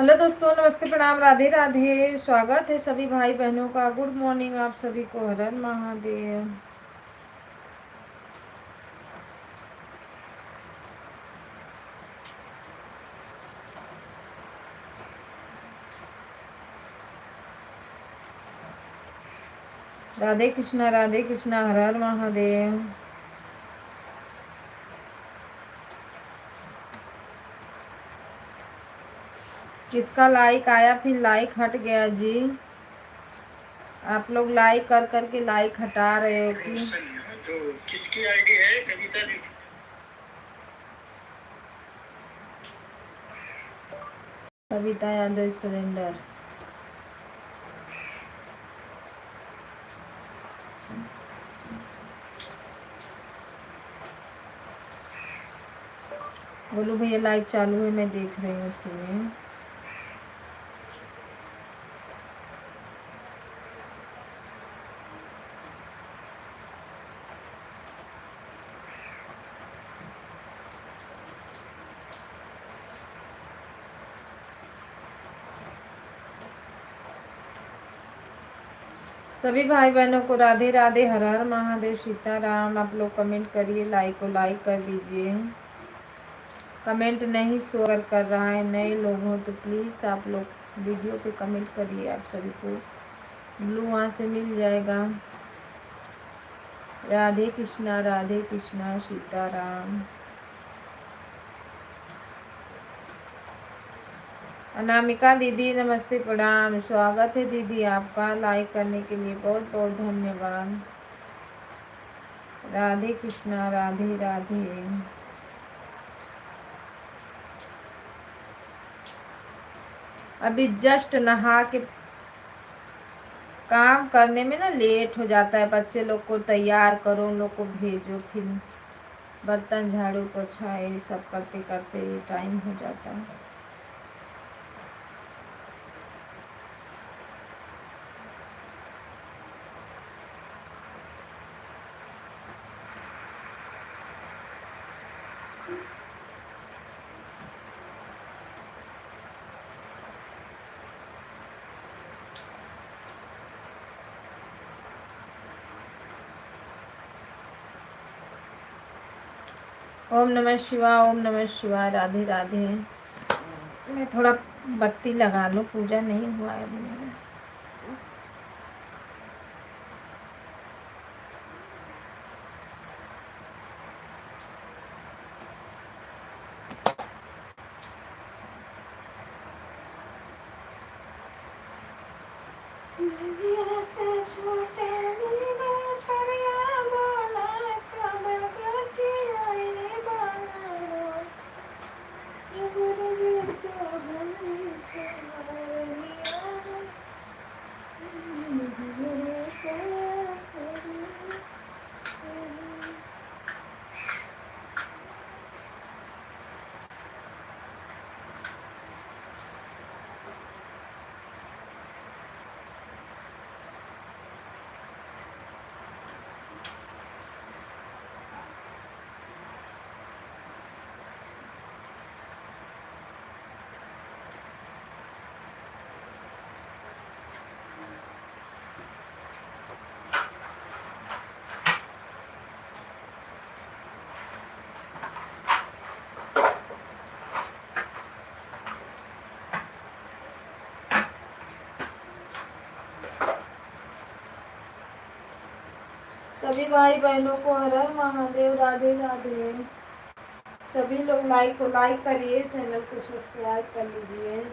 Hello दोस्तों, नमस्ते, प्रणाम, राधे राधे। स्वागत है सभी भाई बहनों का। गुड मॉर्निंग आप सभी को। हर हर महादेव। राधे कृष्णा, राधे कृष्णा, हर हर महादेव। किसका लाइक आया फिर लाइक हट गया जी? आप लोग लाइक कर करके लाइक हटा रहे हो कि? तो किसकी आईडी है? कविता दी। कविता यादव स्प्लेंडर। बोलो भैया, लाइव चालू है, मैं देख रही हूँ उसी में। सभी भाई बहनों को राधे राधे, हर हर महादेव, सीताराम। आप लोग कमेंट करिए, लाइक को लाइक कर दीजिए। कमेंट नहीं शो अगर कर रहा है, नए लोग हो तो प्लीज़ आप लोग वीडियो पे कमेंट करिए। आप सभी को ब्लू वहाँ से मिल जाएगा। राधे कृष्णा सीताराम। अनामिका दीदी नमस्ते, प्रणाम, स्वागत है दीदी आपका। लाइक करने के लिए बहुत बहुत धन्यवाद। राधे कृष्णा, राधे राधे। अभी जस्ट नहा के काम करने में ना लेट हो जाता है। बच्चे लोग को तैयार करो, उन लोग को भेजो, फिर बर्तन झाड़ू पोछा ये सब करते करते टाइम हो जाता है। ओम नमः शिवाय, ओम नमः शिवाय, राधे राधे। मैं थोड़ा बत्ती लगा लूँ, पूजा नहीं हुआ है अभी मेरा। सभी भाई बहनों को हर हर महादेव, राधे राधे। सभी लोग लाइक को लाइक करिए, चैनल को सब्सक्राइब कर लीजिए।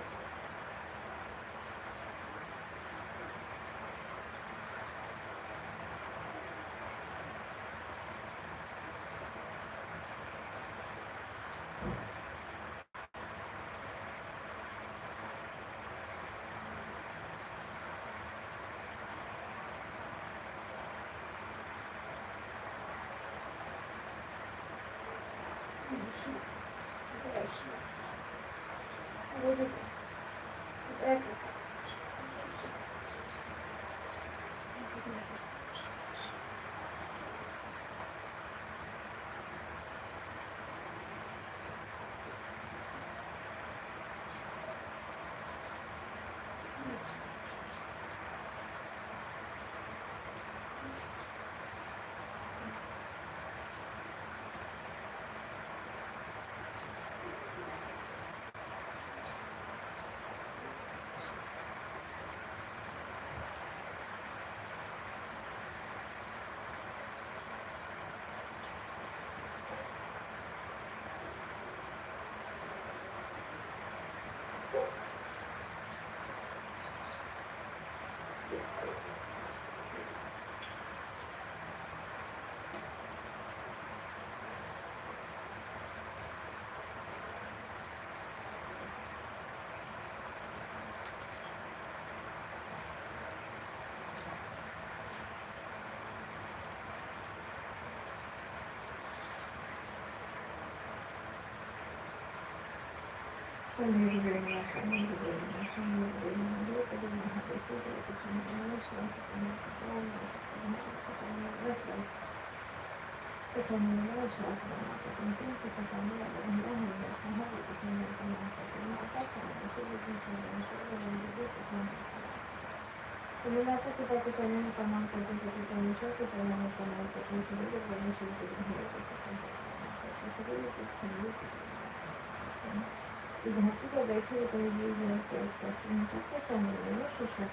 धरती पर बैठे हुए कहीं जीव जगत के आसपास सबको चाहिए सुषमा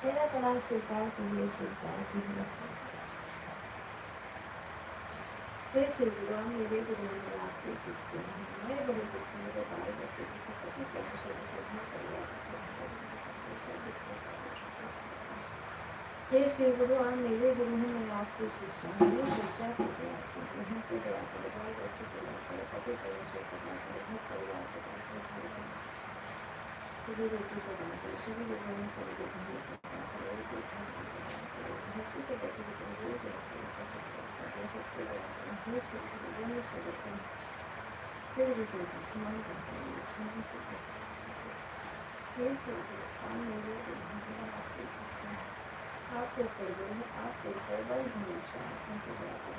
तेरा प्रणाम स्वीकार करिए स्वीकार कीजिए हे श्री भगवान मेरे गुरु मेरे आपके शिष्य हैं मैं बड़े दुख मेरे बाल बच्चे की कभी कैसे श्रद्धा परिवार हे श्री भगवान मेरे गुरु हैं मैं आपके शिष्य हूँ मेरे शिष्या से दया कीजिए हम पे दया करें बाल बच्चे को दया करें पति करें से दया करें घर परिवार को दया करें सभी रोटी को दया करें सभी लोगों में सभी लोगों में दया करें धरती के बैठे हुए सबको दया करें हे श्री भगवान में स्वागत करें फिर भी कोई क्षमा करता है क्षमा करता हे श्री भगवान मेरे गुरु हैं आपके शिष्य हैं आपके परिवार में आपके परिवार हमेशा आपको दया कर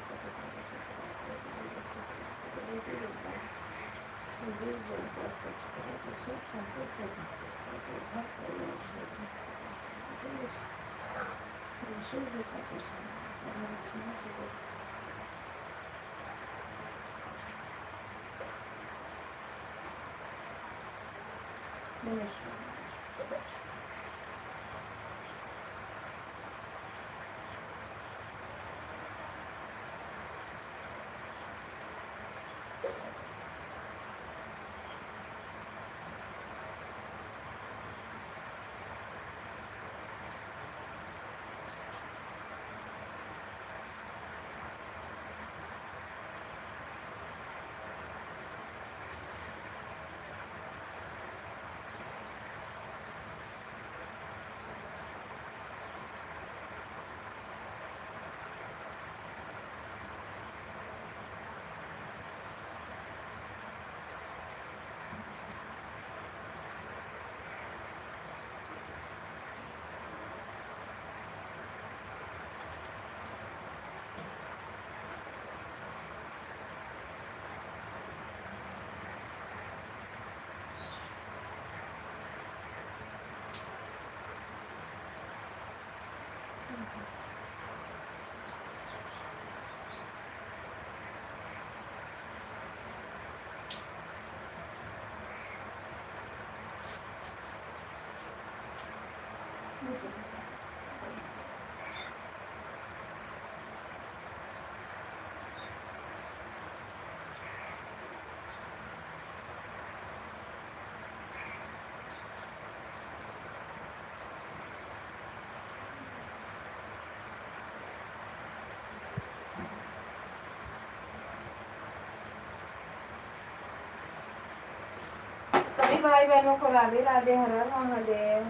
सभी भाई बहनों को राधे राधे हर हर महादेव।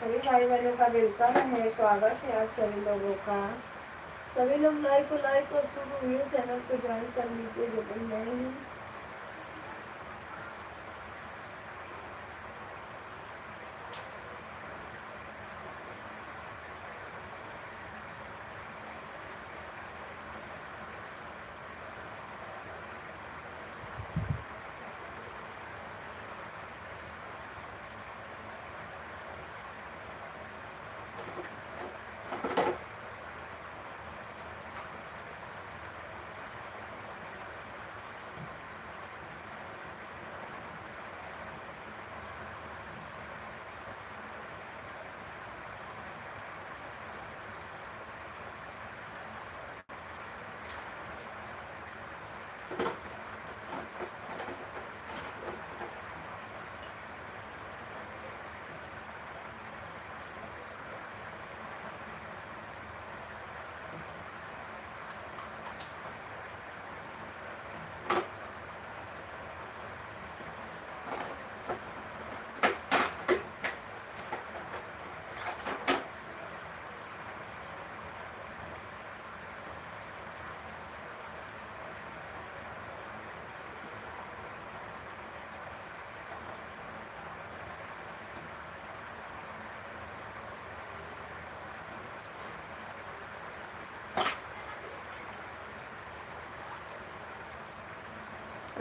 सभी भाई बहनों का वेलकम है, स्वागत है आप सभी लोगों का। सभी लोग लाइक और चैनल को ज्वाइन कर लीजिए जो भी नए हैं।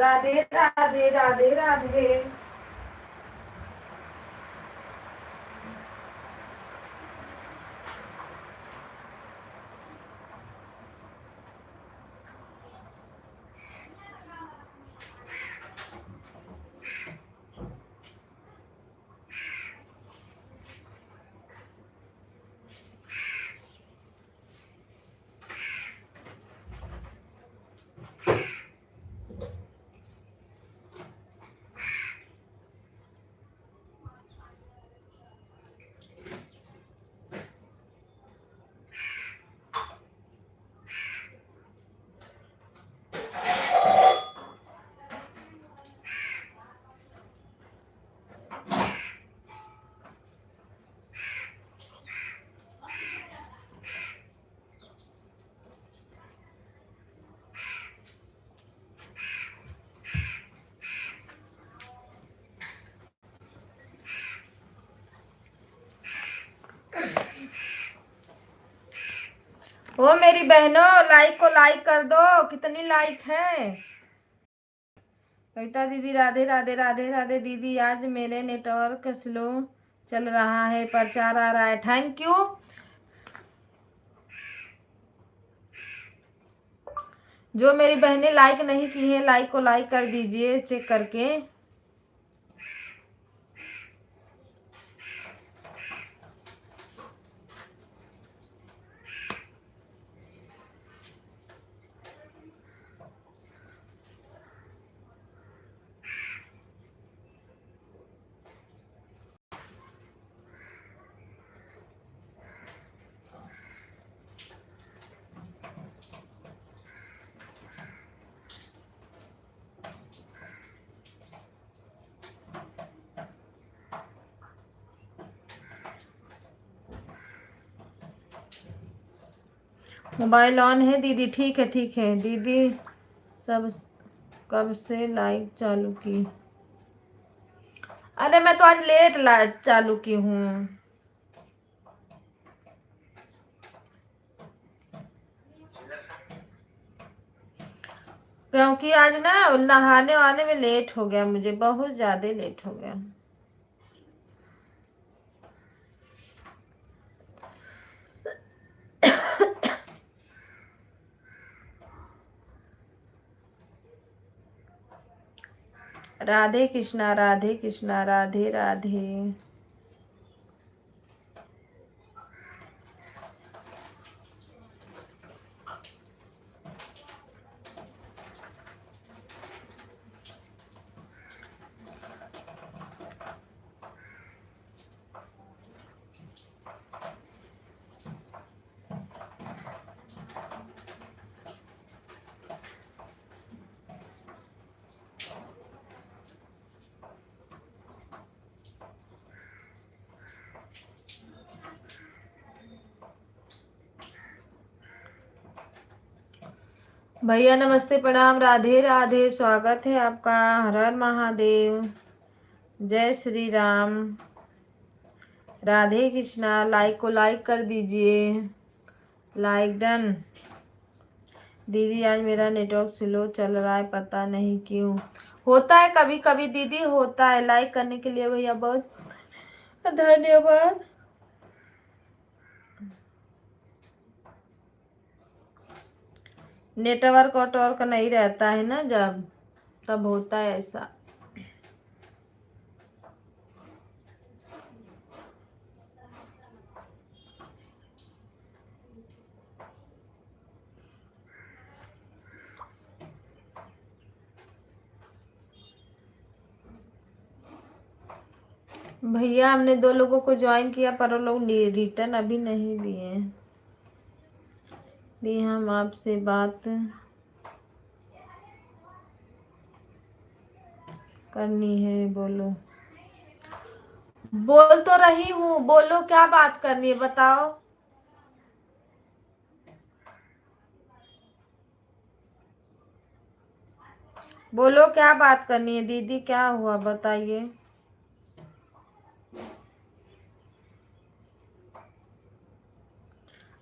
राधे राधे राधे राधे। ओ मेरी बहनों, लाइक को लाइक कर दो। कितनी लाइक है? कविता दीदी राधे राधे राधे राधे। दीदी आज मेरे नेटवर्क स्लो चल रहा है, प्रचार आ रहा है। Thank you. जो मेरी बहनें लाइक नहीं की हैं, लाइक को लाइक कर दीजिए चेक करके। मोबाइल ऑन है दीदी? ठीक है ठीक है दीदी। सब कब से लाइक चालू की? अरे मैं तो आज लेट चालू की हूँ, क्योंकि आज ना नहाने वाने में लेट हो गया, मुझे बहुत ज्यादा लेट हो गया। राधे कृष्णा राधे कृष्णा राधे राधे। भैया नमस्ते प्रणाम, राधे राधे। स्वागत है आपका। हर हर महादेव, जय श्री राम, राधे कृष्णा। लाइक को लाइक कर दीजिए, लाइक डन। दीदी आज मेरा नेटवर्क स्लो चल रहा है, पता नहीं क्यों। होता है कभी कभी दीदी, होता है। लाइक करने के लिए भैया बहुत धन्यवाद। नेटवर्क वटवर्क नहीं रहता है ना जब, तब होता है ऐसा। भैया हमने 2 लोगों को ज्वाइन किया, पर वो लोग रिटर्न अभी नहीं दिए। दी हम आपसे बात करनी है, बोलो। बोल तो रही हूँ, बोलो क्या बात करनी है बताओ। बोलो क्या बात करनी है दीदी, क्या हुआ बताइए।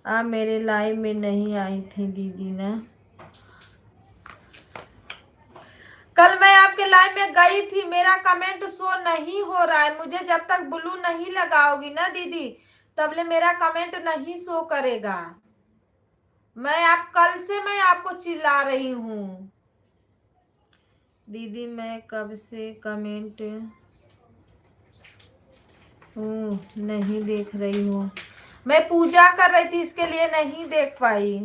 आप मेरे लाइव में नहीं आई थी दीदी ना। कल लाइव में गई थी, मेरा कमेंट शो नहीं हो रहा है। मुझे जब तक ब्लू नहीं लगाओगी ना दीदी, तबले मेरा कमेंट नहीं शो करेगा। कल से मैं आपको चिल्ला रही हूँ दीदी, मैं कब से कमेंट हूँ नहीं देख रही हूँ। मैं पूजा कर रही थी, इसके लिए नहीं देख पाई।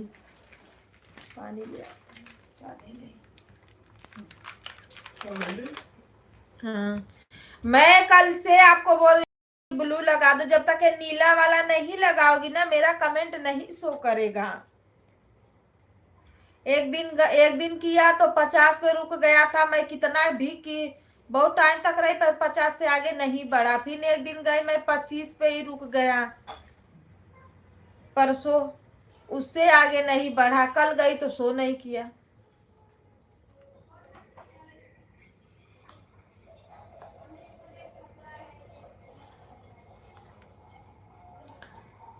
पानी ले हाँ, मैं कल से आपको बोल रही ब्लू लगा दो। जब तक ये नीला वाला नहीं लगाओगी ना, मेरा कमेंट नहीं शो करेगा। एक दिन किया तो 50 पे रुक गया था। मैं कितना भी की, बहुत टाइम तक रही, पर 50 से आगे नहीं बढ़ा। फिर एक दिन गई, मैं 25 पे ही रुक गया परसों, उससे आगे नहीं बढ़ा। कल गई तो शो नहीं किया।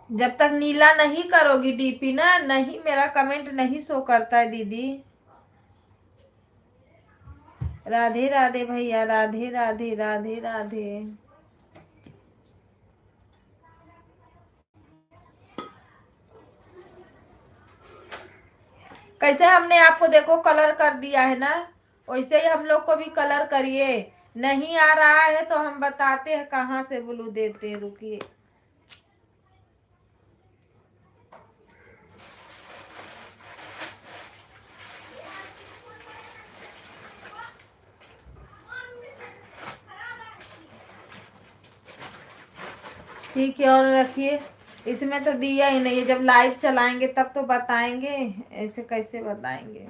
जब तक नीला नहीं करोगी डीपी ना, नहीं, मेरा कमेंट नहीं शो करता है दीदी। राधे राधे भैया, राधे राधे राधे राधे। कैसे हमने आपको देखो कलर कर दिया है ना, वैसे ही हम लोग को भी कलर करिए। नहीं आ रहा है तो हम बताते हैं कहाँ से ब्लू देते, रुकिए। ठीक है, और रखिए। इसमें तो दिया ही नहीं है, जब लाइव चलाएंगे तब तो बताएंगे, ऐसे कैसे बताएंगे।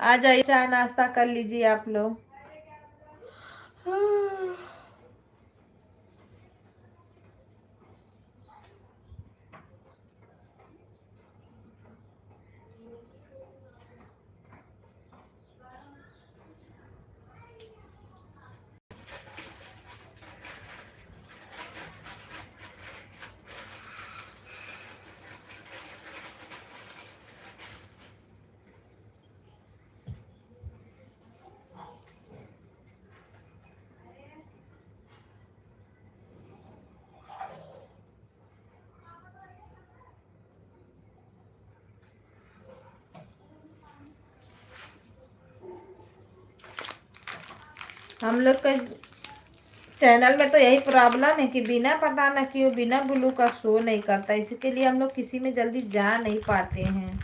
आ जाइए, चाय नाश्ता कर लीजिए आप लोग। हम लोग के चैनल में तो यही प्रॉब्लम है कि बिना पता न क्यों बिना ब्लू का शो नहीं करता। इसके लिए हम लोग किसी में जल्दी जा नहीं पाते हैं।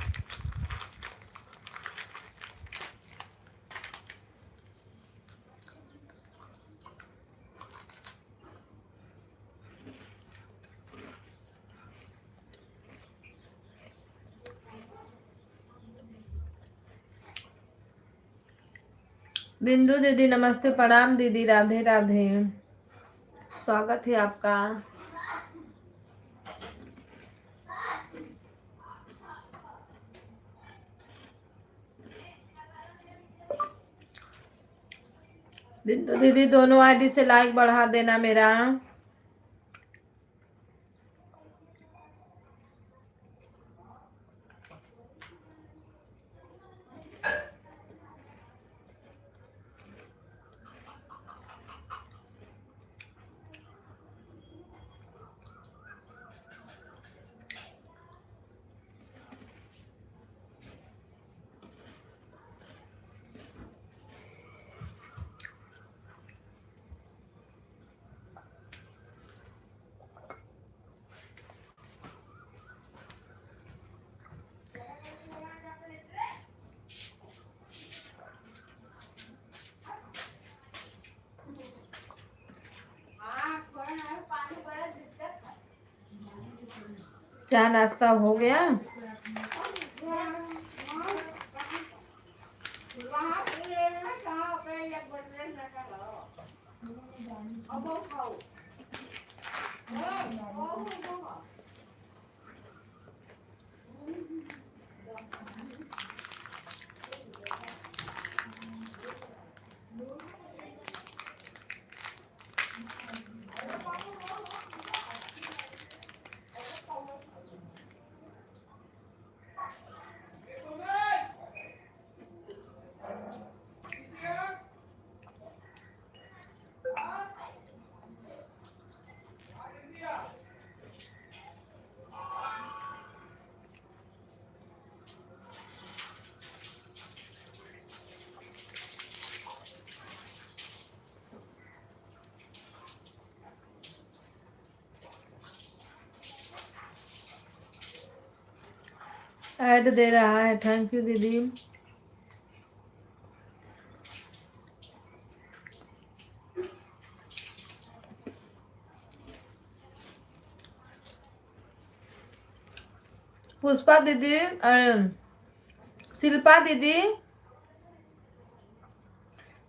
बिंदु दीदी नमस्ते, प्रणाम दीदी, राधे राधे, स्वागत है आपका। बिंदु दीदी दोनों आईडी से लाइक बढ़ा देना मेरा। चाय नाश्ता हो गया? ऐड दे रहा है, थैंक यू दीदी। पुष्पा दीदी, शिल्पा दीदी,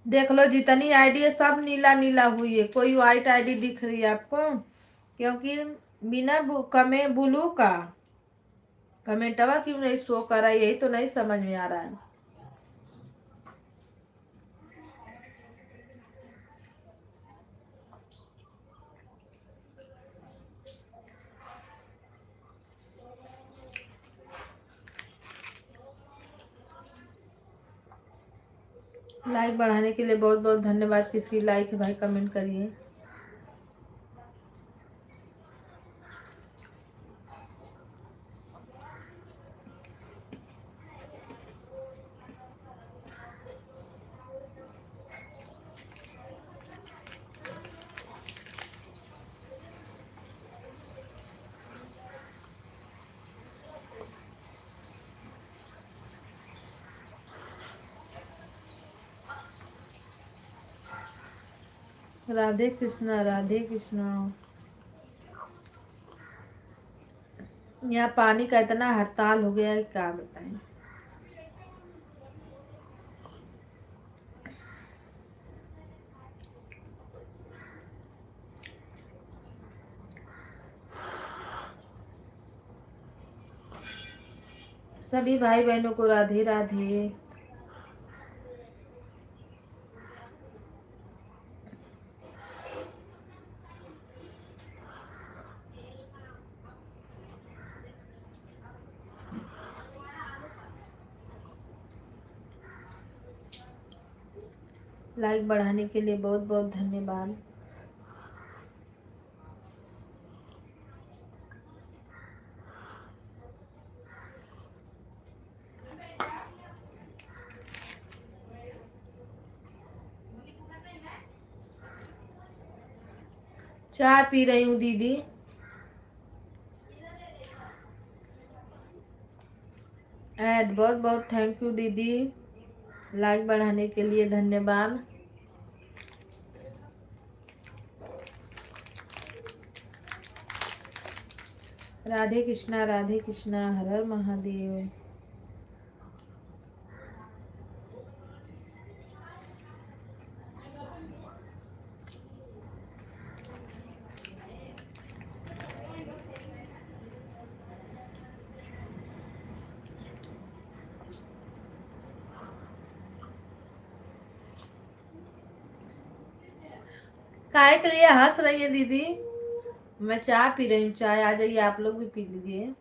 देख लो जितनी आईडी है सब नीला नीला हुई है, कोई व्हाइट आईडी दिख रही है आपको? क्योंकि बिना कमे ब्लू का कमेंटवा क्यों नहीं शो कर रहा है, यही तो नहीं समझ में आ रहा है। लाइक बढ़ाने के लिए बहुत बहुत धन्यवाद। किसकी लाइक है भाई, कमेंट करिए। राधे कृष्णा, राधे कृष्णा। यहाँ पानी का इतना हड़ताल हो गया है, क्या बताएं। सभी भाई बहनों को राधे राधे। लाइक बढ़ाने के लिए बहुत बहुत धन्यवाद। चाय पी रही हूँ दीदी। ऐड, बहुत बहुत थैंक यू दीदी। लाइक बढ़ाने के लिए धन्यवाद। राधे कृष्णा, राधे कृष्णा, हर हर महादेव। काय के लिए हंस रही है दीदी? मैं चाय पी रही हूँ, चाय आ जाइए आप लोग भी पी लीजिए।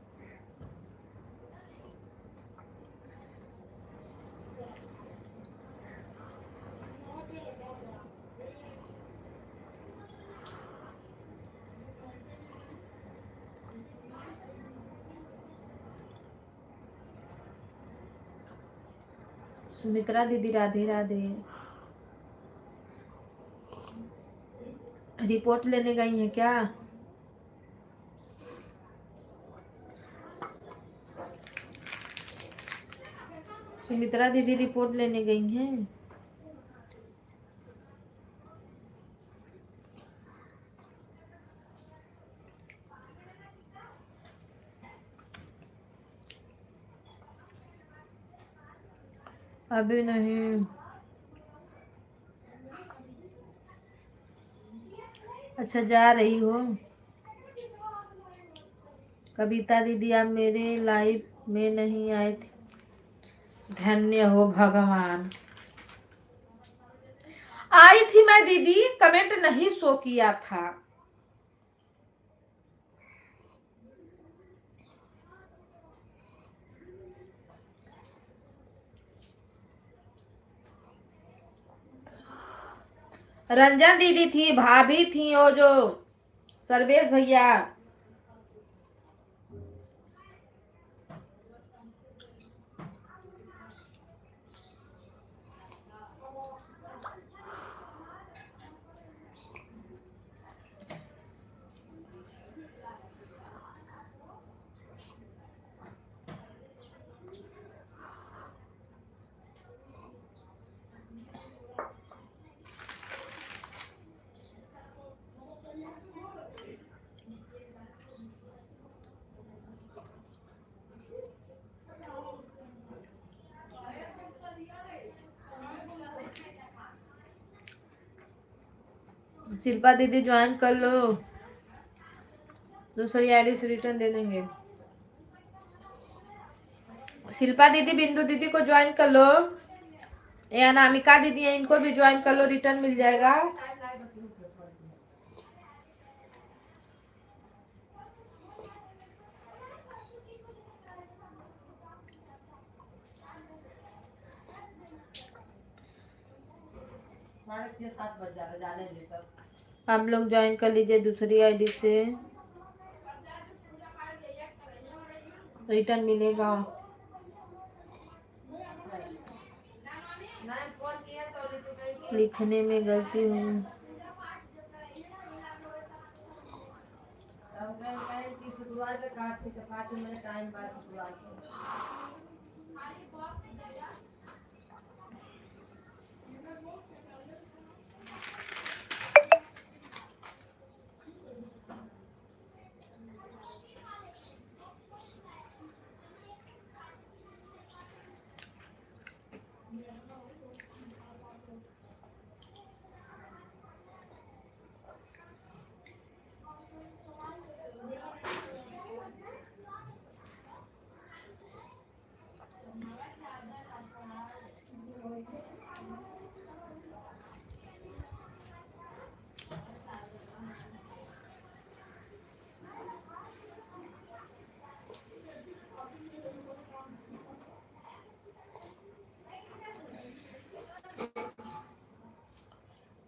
सुमित्रा दीदी राधे राधे। रिपोर्ट लेने गई हैं क्या? सुमित्रा दीदी रिपोर्ट लेने गई हैं। अभी नहीं। अच्छा, जा रही हो? कविता दीदी आप मेरे लाइव में नहीं आए थे, धन्य हो भगवान। आई थी मैं दीदी, कमेंट नहीं शो किया था। रंजन दीदी थी, भाभी थी, वो जो सर्वेश भैया। शिल्पा दीदी ज्वाइन कर लो, दूसरी आईडी से रिटर्न दे देंगे। शिल्पा दीदी बिंदु दीदी को ज्वाइन कर लो, या अनामिका दीदी है इनको भी ज्वाइन कर लो, रिटर्न मिल जाएगा। आप लोग ज्वाइन कर लीजिए दूसरी आईडी से, रिटर्न मिलेगा। लिखने में गलती हुई।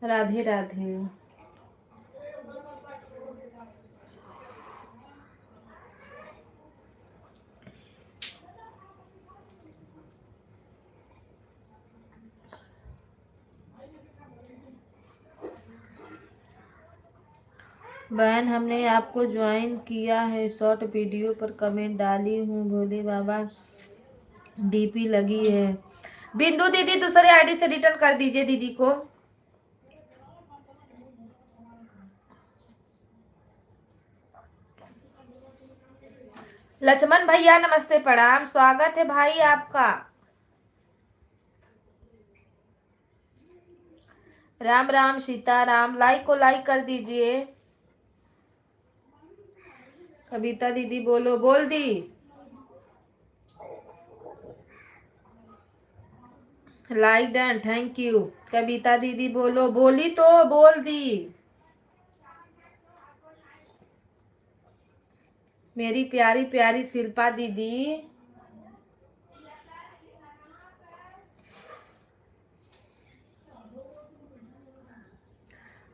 राधे राधे। बहन हमने आपको ज्वाइन किया है, शॉर्ट वीडियो पर कमेंट डाली हूँ, भोले बाबा डीपी लगी है। बिंदु दीदी दूसरे आईडी से रिटर्न कर दीजिए दीदी को। लक्ष्मण भैया नमस्ते प्रणाम, स्वागत है भाई आपका। राम राम सीताराम। लाइक को लाइक कर दीजिए। कविता दीदी बोलो, बोल दी। Like done, thank you. Kavita दीदी बोलो, बोली तो बोल दी। मेरी प्यारी प्यारी शिल्पा दीदी,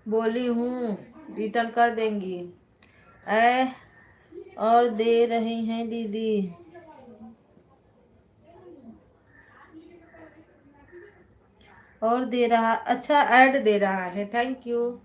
बोली हूँ रिटर्न कर देंगी। और दे रहे हैं दीदी। और दे रहा, अच्छा ऐड दे रहा है, थैंक यू।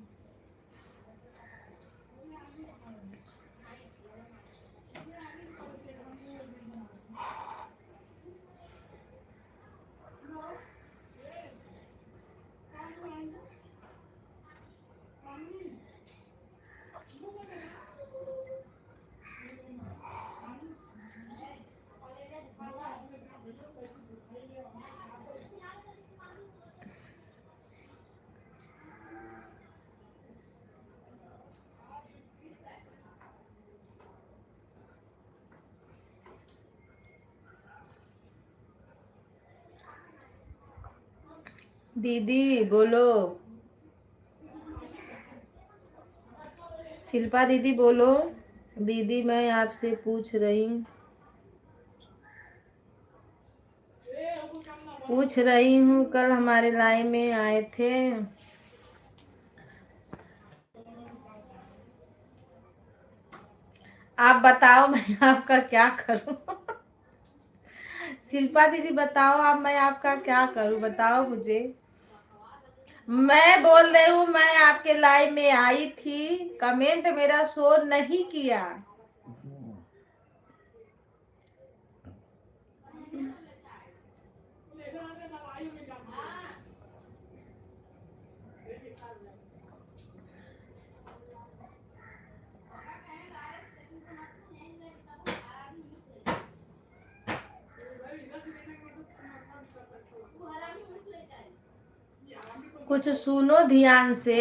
दीदी बोलो, शिल्पा दीदी बोलो। दीदी मैं आपसे पूछ रही हूँ, कल हमारे लाइव में आए थे, आप बताओ मैं आपका क्या करूं। शिल्पा दीदी बताओ, आप मैं आपका क्या करूं, बताओ मुझे। मैं बोल रही हूँ मैं आपके लाइव में आई थी, कमेंट मेरा शो नहीं किया। कुछ सुनो ध्यान से।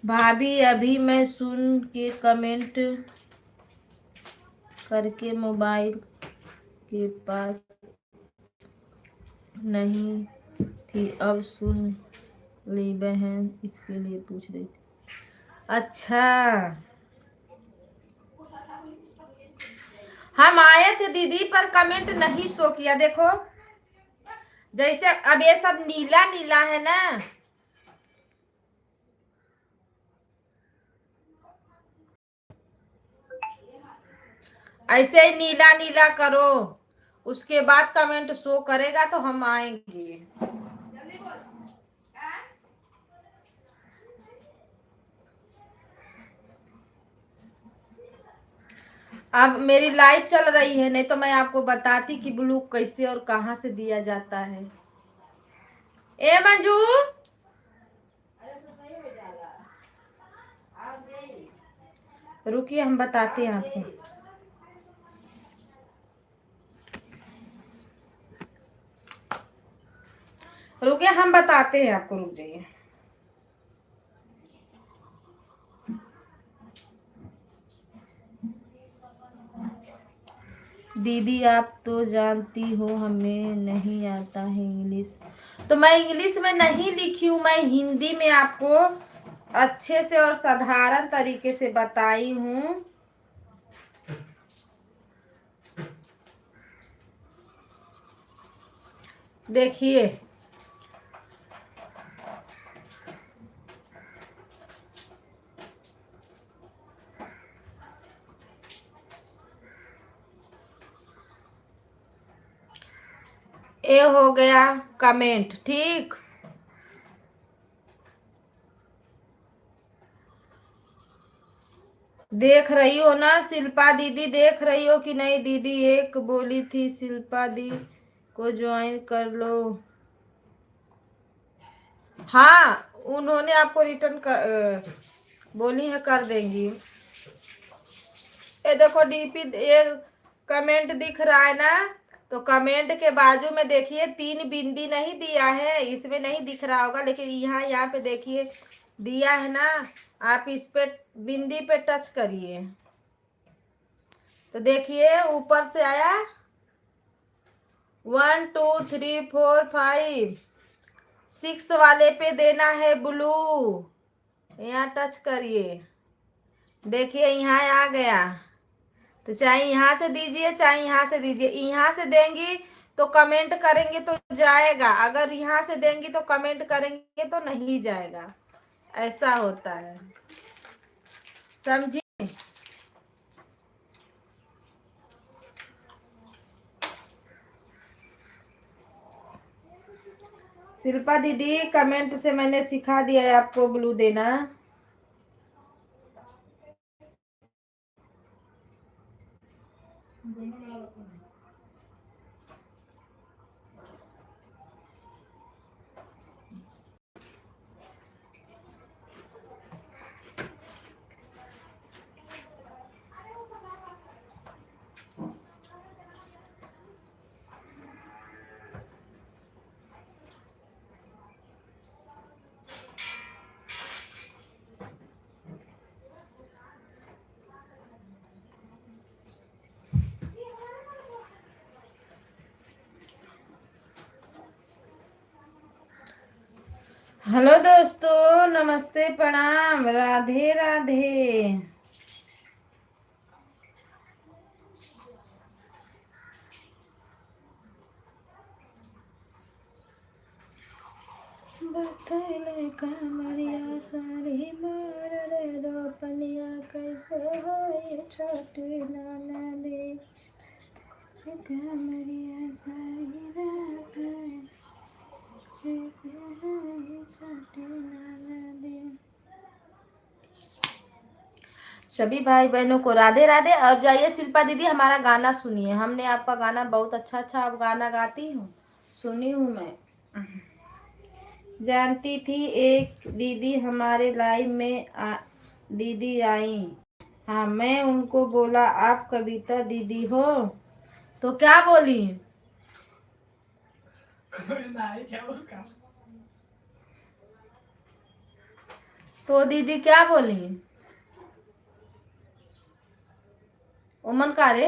भाभी अभी मैं सुन के कमेंट करके मोबाइल के पास नहीं थी, अब सुन ली बहन, इसके लिए पूछ रही थी। अच्छा, हम आए थे दीदी पर कमेंट नहीं शो किया। देखो जैसे अब ये सब नीला नीला है ना, ऐसे ही नीला नीला करो, उसके बाद कमेंट शो करेगा तो हम आएंगे। अब मेरी लाइट चल रही है, नहीं तो मैं आपको बताती कि ब्लू कैसे और कहां से दिया जाता है। ए मंजू, रुकिए हम बताते हैं आपको। रुकिए हम बताते हैं आपको, रुक जाइए। दीदी आप तो जानती हो हमें नहीं आता है इंग्लिश, तो मैं इंग्लिश में नहीं लिखी हूँ, मैं हिंदी में आपको अच्छे से और साधारण तरीके से बताई हूँ। देखिए ये हो गया कमेंट, ठीक। देख रही हो ना शिल्पा दीदी, देख रही हो कि नहीं दीदी? एक बोली थी शिल्पा दी को ज्वाइन कर लो। हाँ, उन्होंने आपको रिटर्न बोली है, कर देंगी। ये देखो डीपी, ये कमेंट दिख रहा है ना, तो कमेंट के बाजू में देखिए 3 बिंदी नहीं दिया है, इसमें नहीं दिख रहा होगा, लेकिन यहाँ पे देखिए दिया है ना, आप इस पे बिंदी पे टच करिए तो देखिए ऊपर से आया 1 2 3 4 5 6 वाले पे देना है ब्लू, यहाँ टच करिए, देखिए यहाँ आ गया। तो चाहे यहाँ से दीजिए चाहे यहाँ से दीजिए, यहाँ से देंगी तो कमेंट करेंगे तो जाएगा, अगर यहाँ से देंगी तो कमेंट करेंगे तो नहीं जाएगा, ऐसा होता है, समझिए। शिल्पा दीदी कमेंट से मैंने सिखा दिया है आपको ब्लू देना। हेलो दोस्तों, नमस्ते, प्रणाम, राधे राधे। बतले कमरिया सारी मार रे दो पनिया, कैसे हो ये छोटी नाना दे, कमरिया सारी रात कैसे हो ये छोटी नाना दे। सभी भाई बहनों को राधे राधे। और जाइए शिल्पा दीदी हमारा गाना सुनिए, हमने आपका गाना बहुत अच्छा अच्छा आप गाना गाती हूँ, सुनी हूँ मैं। जानती थी एक दीदी हमारे लाइव में दीदी आई, हाँ मैं उनको बोला आप कविता दीदी हो, तो क्या बोली? तो दीदी क्या बोली? उमन का रे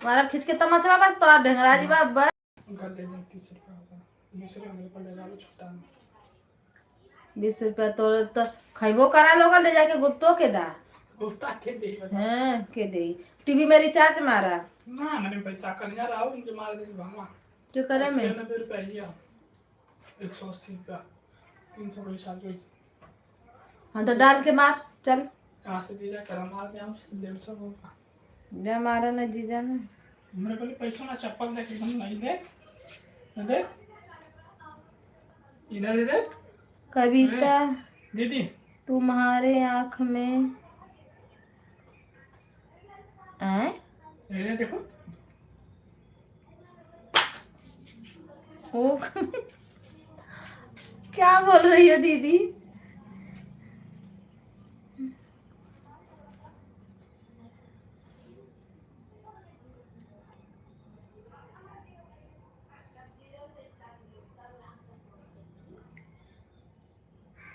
हमारा खींच के तमाचा बस तो ढंगरा जी बाबा 20 रुपया तो खैबो करा लोग ले जाके गुप्तो के दा हाँ के दे टीवी में रिचार्ज मारा ना मैंने पैसा कर यार आओ इनके मार दे भंगा जो करे में 90 रुपया दिया 180 रुपया 300 का रिचार्ज हुई हाँ तो डाल के मार चल कहाँ से जीजा कर मार के 150 होगा जा मारा ना जीजा ना मेरे पहले पैसा ना चप्पल देख एकदम नहीं दे दे इधर दे कविता दीदी तुम्हारे आँख में आए ये देखो ओ क्या बोल रही हो दीदी?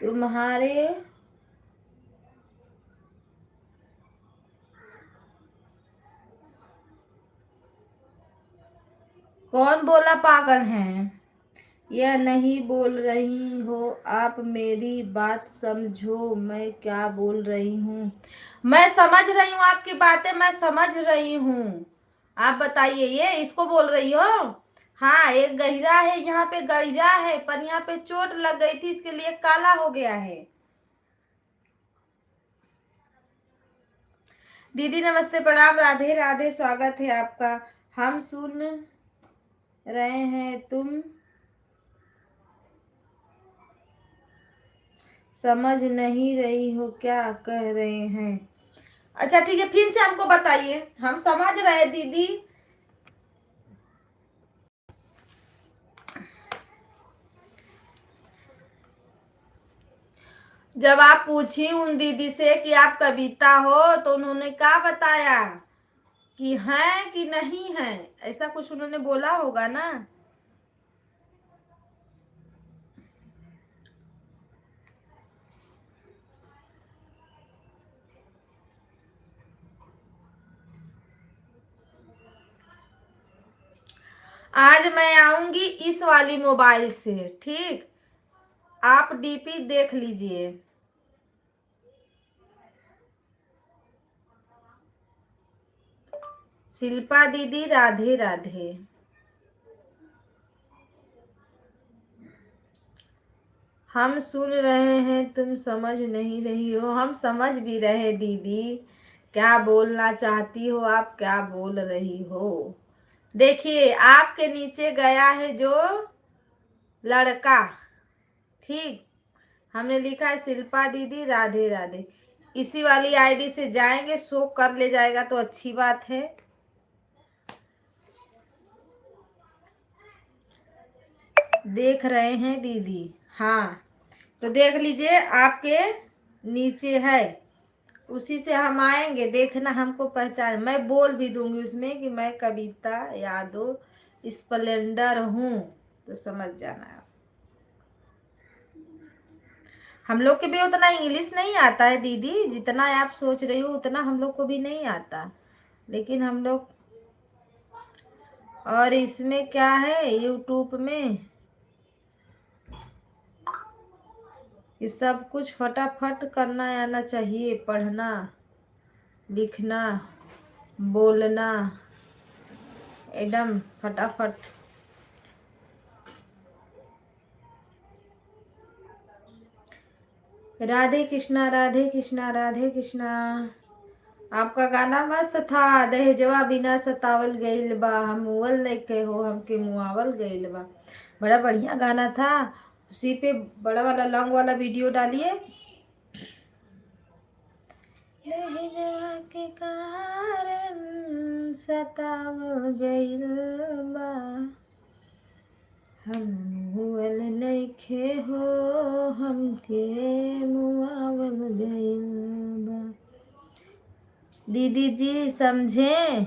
तुम्हारे कौन बोला पागल हैं? यह नहीं बोल रही हो आप, मेरी बात समझो। मैं क्या बोल रही हूँ? मैं समझ रही हूँ आपकी बातें, मैं समझ रही हूँ। आप बताइए ये इसको बोल रही हो? हाँ एक गहिरा है, यहाँ पे गहिरा है पर यहाँ पे चोट लग गई थी इसके लिए काला हो गया है। दीदी नमस्ते प्रणाम राधे राधे स्वागत है आपका। हम सुन रहे हैं तुम समझ नहीं रही हो क्या कह रहे हैं। अच्छा ठीक है फिर से हमको बताइए। हम समझ रहे दीदी। जब आप पूछी उन दीदी से कि आप कविता हो तो उन्होंने क्या बताया कि हैं कि नहीं है, ऐसा कुछ उन्होंने बोला होगा ना। आज मैं आऊंगी इस वाली मोबाइल से, ठीक? आप डीपी देख लीजिए। शिल्पा दीदी राधे राधे। हम सुन रहे हैं तुम समझ नहीं रही हो। हम समझ भी रहे दीदी, क्या बोलना चाहती हो आप, क्या बोल रही हो। देखिए आपके नीचे गया है जो लड़का, ठीक? हमने लिखा है शिल्पा दीदी राधे राधे। इसी वाली आईडी से जाएंगे, शो कर ले जाएगा तो अच्छी बात है। देख रहे हैं दीदी, हाँ तो देख लीजिए आपके नीचे है, उसी से हम आएंगे। देखना हमको पहचान, मैं बोल भी दूंगी उसमें कि मैं कविता यादव स्प्लेंडर हूँ, तो समझ जाना आप। हम लोग के भी उतना इंग्लिश नहीं आता है दीदी, जितना आप सोच रही हो उतना हम लोग को भी नहीं आता, लेकिन हम लोग। और इसमें क्या है यूट्यूब में ये सब कुछ फटाफट करना आना चाहिए, पढ़ना लिखना बोलना एकदम फटाफट। राधे कृष्णा राधे कृष्णा राधे कृष्णा। आपका गाना मस्त था, दहेजवा बिना सतावल गइल बा, हम मुअल नइखे हो हमके मुआवल गइल बा। बड़ा बढ़िया गाना था। उसी पे बड़ा वाला लॉन्ग वाला वीडियो डालिए। दहेजवा के कारण सतावल गइल बा, हम मुअल नइखे हो हमके मुआवल गइल बा। दीदी जी समझें,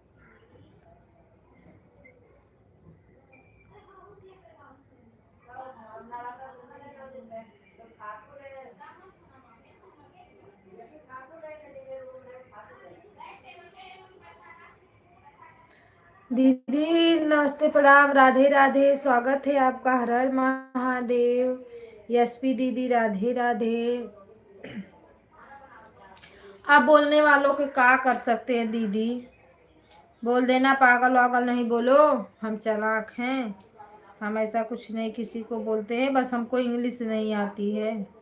दीदी नमस्ते प्रणाम, राधे राधे, स्वागत है आपका, हर हर महादेव। यशपी दीदी राधे राधे। आप बोलने वालों के क्या कर सकते हैं दीदी, बोल देना पागल वागल नहीं बोलो, हम चालाक हैं, हम ऐसा कुछ नहीं किसी को बोलते हैं, बस हमको इंग्लिश नहीं आती है।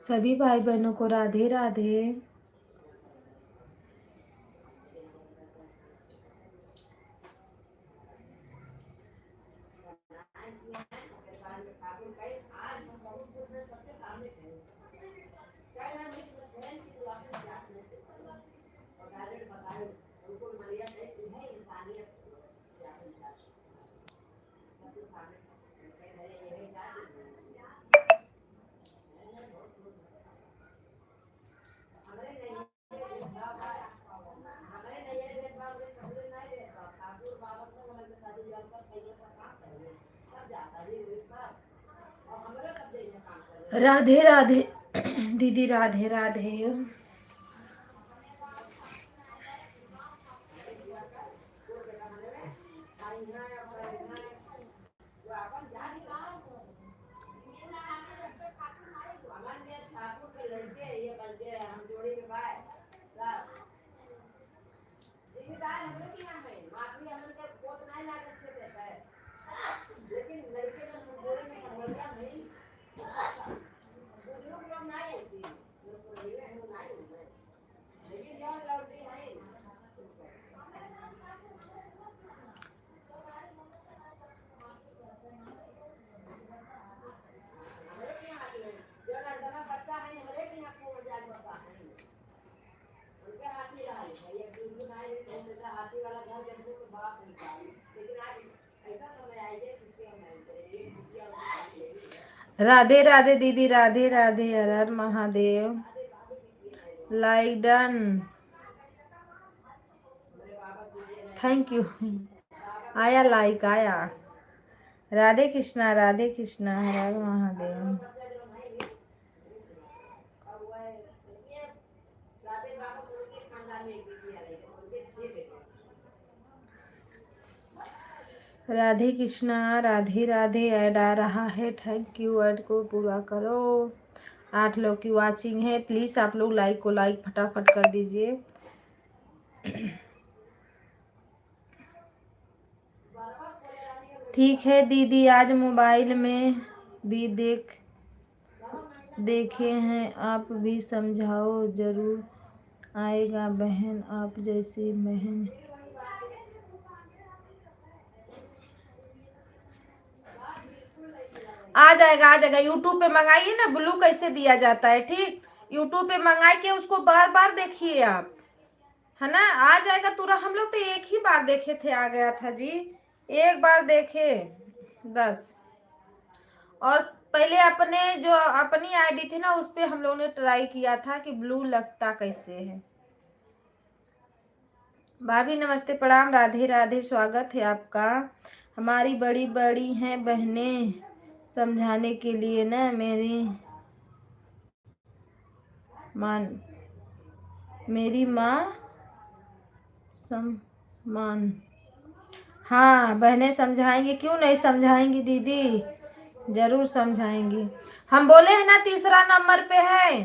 सभी भाई बहनों को राधे राधे। राधे राधे दीदी, राधे राधे। राधे राधे दीदी, Radhe Radhe, Har Har Mahadev. Like done, thank you. आया लाइक आया। राधे कृष्णा, राधे कृष्णा, हर हर महादेव। राधे कृष्णा, राधे राधे। ऐड आ रहा है, थैंक यू, ऐड को पूरा करो। 8 लोग की वाचिंग है, प्लीज आप लोग लाइक को लाइक फटाफट कर दीजिए। ठीक है दीदी, आज मोबाइल में भी देखे हैं, आप भी समझाओ, जरूर आएगा बहन, आप जैसी बहन। आ जाएगा आ जाएगा, यूट्यूब पे मंगाइए ना, ब्लू कैसे दिया जाता है, ठीक, यूट्यूब पे मंगाई के उसको बार बार देखिए आप, है ना, आ जाएगा तुरंत। हम लोग तो एक ही बार देखे थे, आ गया था जी, एक बार देखे बस। और पहले अपने जो अपनी आईडी थी ना, उस पे हम लोगों ने ट्राई किया था कि ब्लू लगता कैसे है। भाभी नमस्ते प्रणाम, राधे राधे, स्वागत है आपका। हमारी बड़ी बड़ी हैं बहनें समझाने के लिए ना, मेरी माँ सम्मान। हाँ बहनें समझाएंगी, क्यों नहीं समझाएंगी दीदी, जरूर समझाएंगी। हम बोले हैं ना, तीसरा नंबर पे है,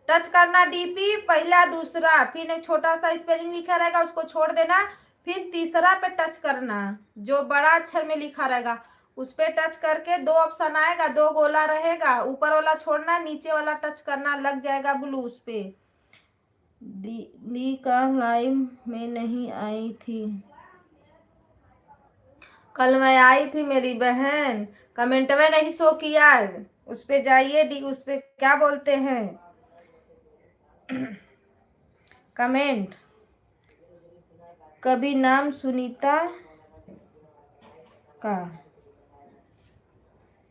टच करना डीपी, पहला दूसरा, फिर एक छोटा सा स्पेलिंग लिखा रहेगा, उसको छोड़ देना, फिर तीसरा पे टच करना, जो बड़ा अक्षर में लिखा रहेगा उस पे टच करके 2 ऑप्शन आएगा, 2 गोला रहेगा, ऊपर वाला छोड़ना, नीचे वाला टच करना, लग जाएगा ब्लू उस पे। दी का लाइव में नहीं आई थी, कल मैं आई थी मेरी बहन, कमेंट में नहीं शो किया, उस पे जाइए, डी उस पे क्या बोलते हैं कमेंट, कभी नाम सुनीता का,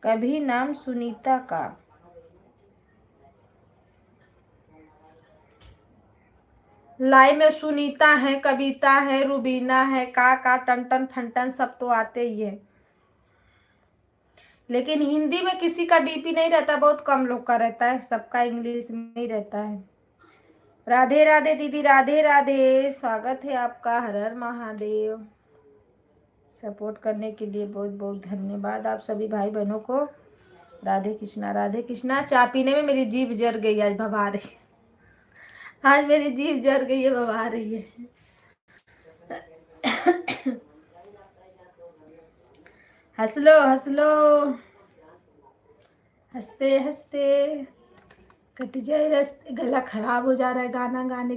कभी नाम सुनीता का। लाइव में सुनीता है, कविता है, रुबीना है, का टन फंटन सब तो आते ही है, लेकिन हिंदी में किसी का डीपी नहीं रहता, बहुत कम लोग का रहता है, सबका इंग्लिश में ही रहता है। राधे राधे दीदी, राधे राधे, स्वागत है आपका, हर हर महादेव। सपोर्ट करने के लिए बहुत बहुत धन्यवाद आप सभी भाई बहनों को। राधे कृष्णा, राधे कृष्णा। चाय पीने में मेरी जीभ जर गई, आज भभा रही, आज मेरी जीभ जर गई है, भभा रही है। हंस लो हंस लो, हंसते हंसते कट जाए रास्ते, गला खराब हो जा रहा है गाना गाने।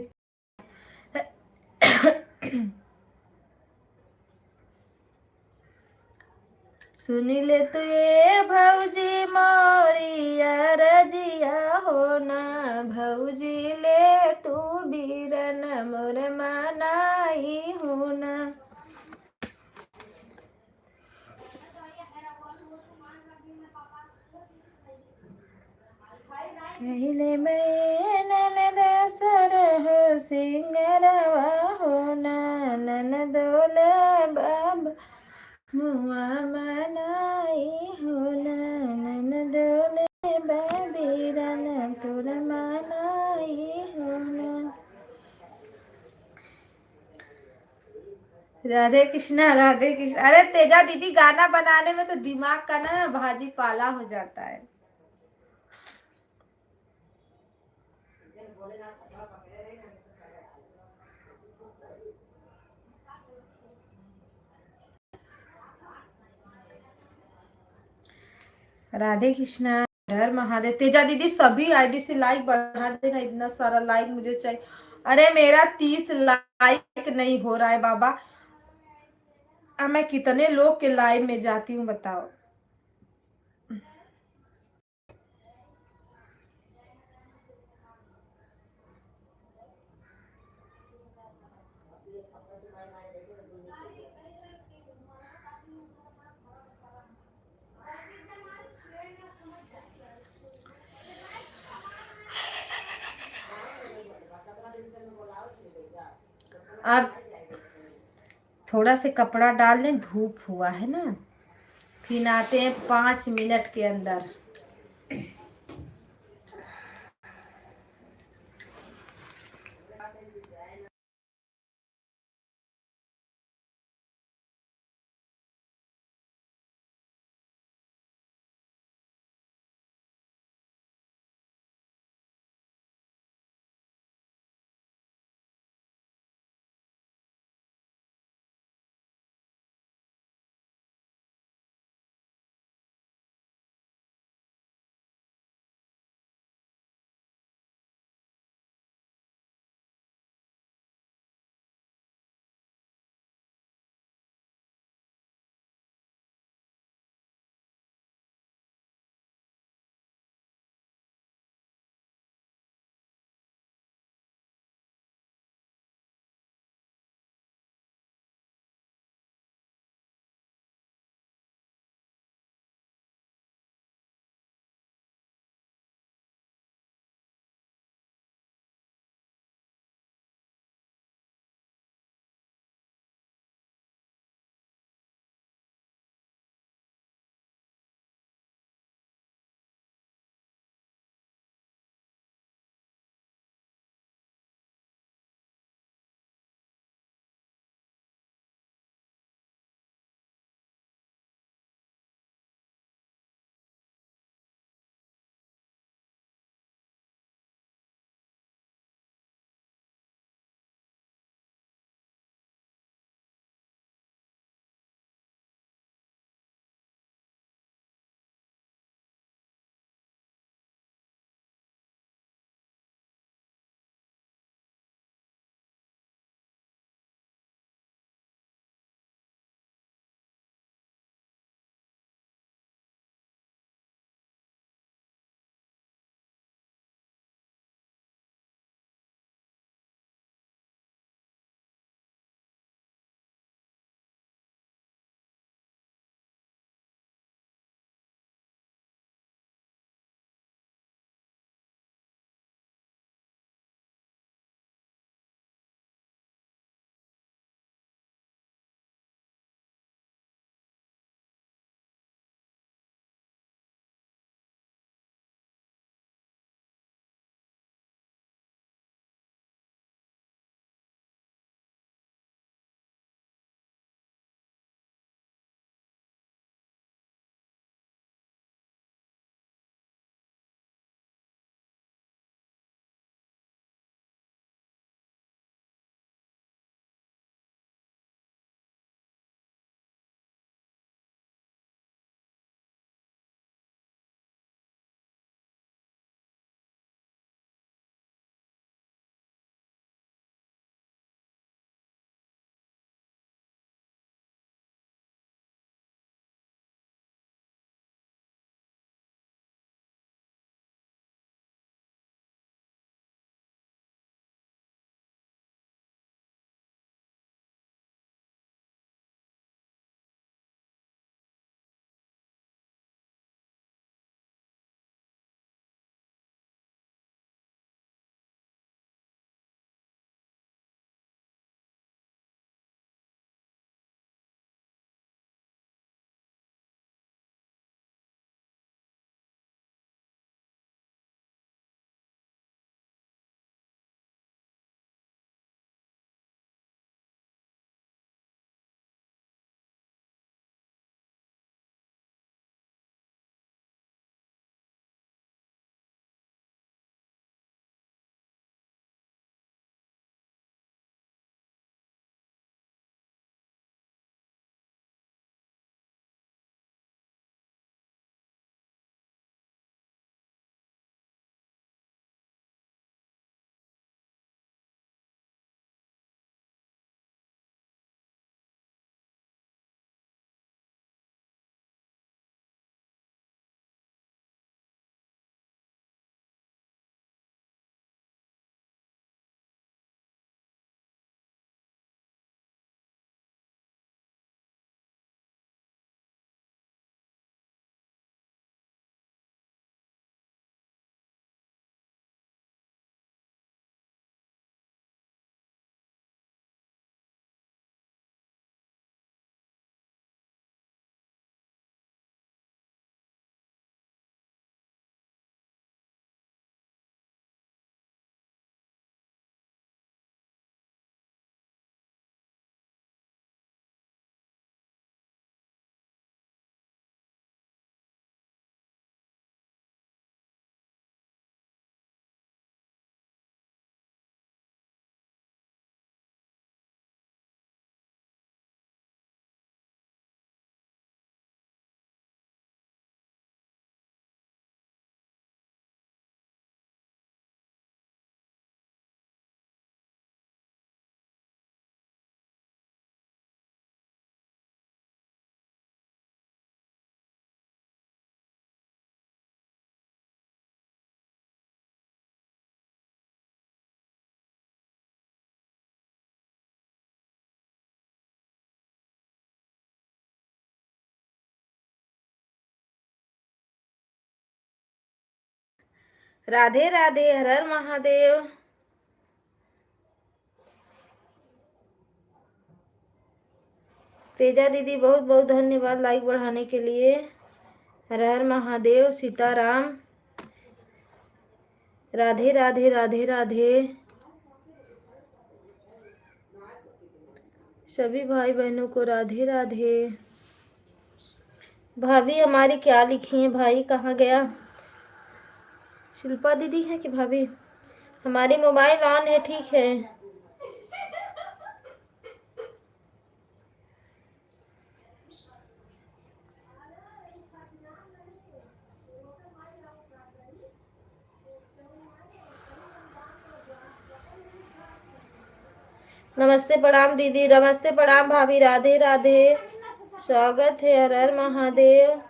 सुन ले तू ये भौजी मोरिया रजिया हो ना, भौजी ले तू बीरन मोर मनाई हो ना। पहले मैं ननद सर हो सिंगरवा हो ना, ननदोल बाबा मुआ मनाई हो ना, ननदोल बाबीरन तोर मनाई हो ना। राधे कृष्णा, राधे कृष्णा। अरे तेजा दीदी, गाना बनाने में तो दिमाग का ना भाजी पाला हो जाता है। राधे कृष्णा, हर महादेव। तेजा दीदी सभी आईडी से लाइक बढ़ा देना, इतना सारा लाइक मुझे चाहिए। अरे मेरा 30 लाइक नहीं हो रहा है बाबा, अब मैं कितने लोग के लाइव में जाती हूँ बताओ। अब थोड़ा से कपड़ा डाल लें, धूप हुआ है ना, फिर आते हैं 5 मिनट के अंदर। राधे राधे, हर हर महादेव। तेजा दीदी बहुत बहुत धन्यवाद लाइक बढ़ाने के लिए। हर हर महादेव, सीताराम, राधे राधे राधे राधे। सभी भाई बहनों को राधे राधे। भाभी हमारी क्या लिखी है? भाई कहाँ गया? शिल्पा दीदी है कि भाभी? हमारी मोबाइल ऑन है, ठीक है। नमस्ते प्रणाम दीदी, नमस्ते प्रणाम भाभी, राधे राधे, स्वागत है, हर हर महादेव।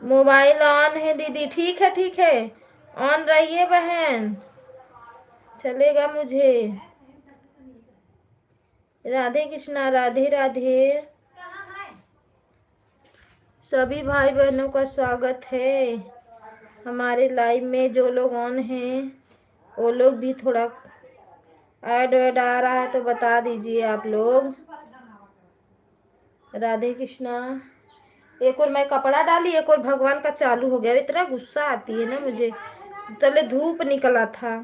मोबाइल ऑन है दीदी, ठीक है ठीक है, ऑन रहिए बहन, चलेगा मुझे। राधे कृष्णा, राधे राधे। सभी भाई बहनों का स्वागत है हमारे लाइव में। जो लोग ऑन हैं वो लोग भी थोड़ा ऐड वैड आ रहा है तो बता दीजिए आप लोग। राधे कृष्णा। एक और मैं कपड़ा डाली, एक और भगवान का चालू हो गया। इतना गुस्सा आती है ना मुझे, तले धूप निकला था।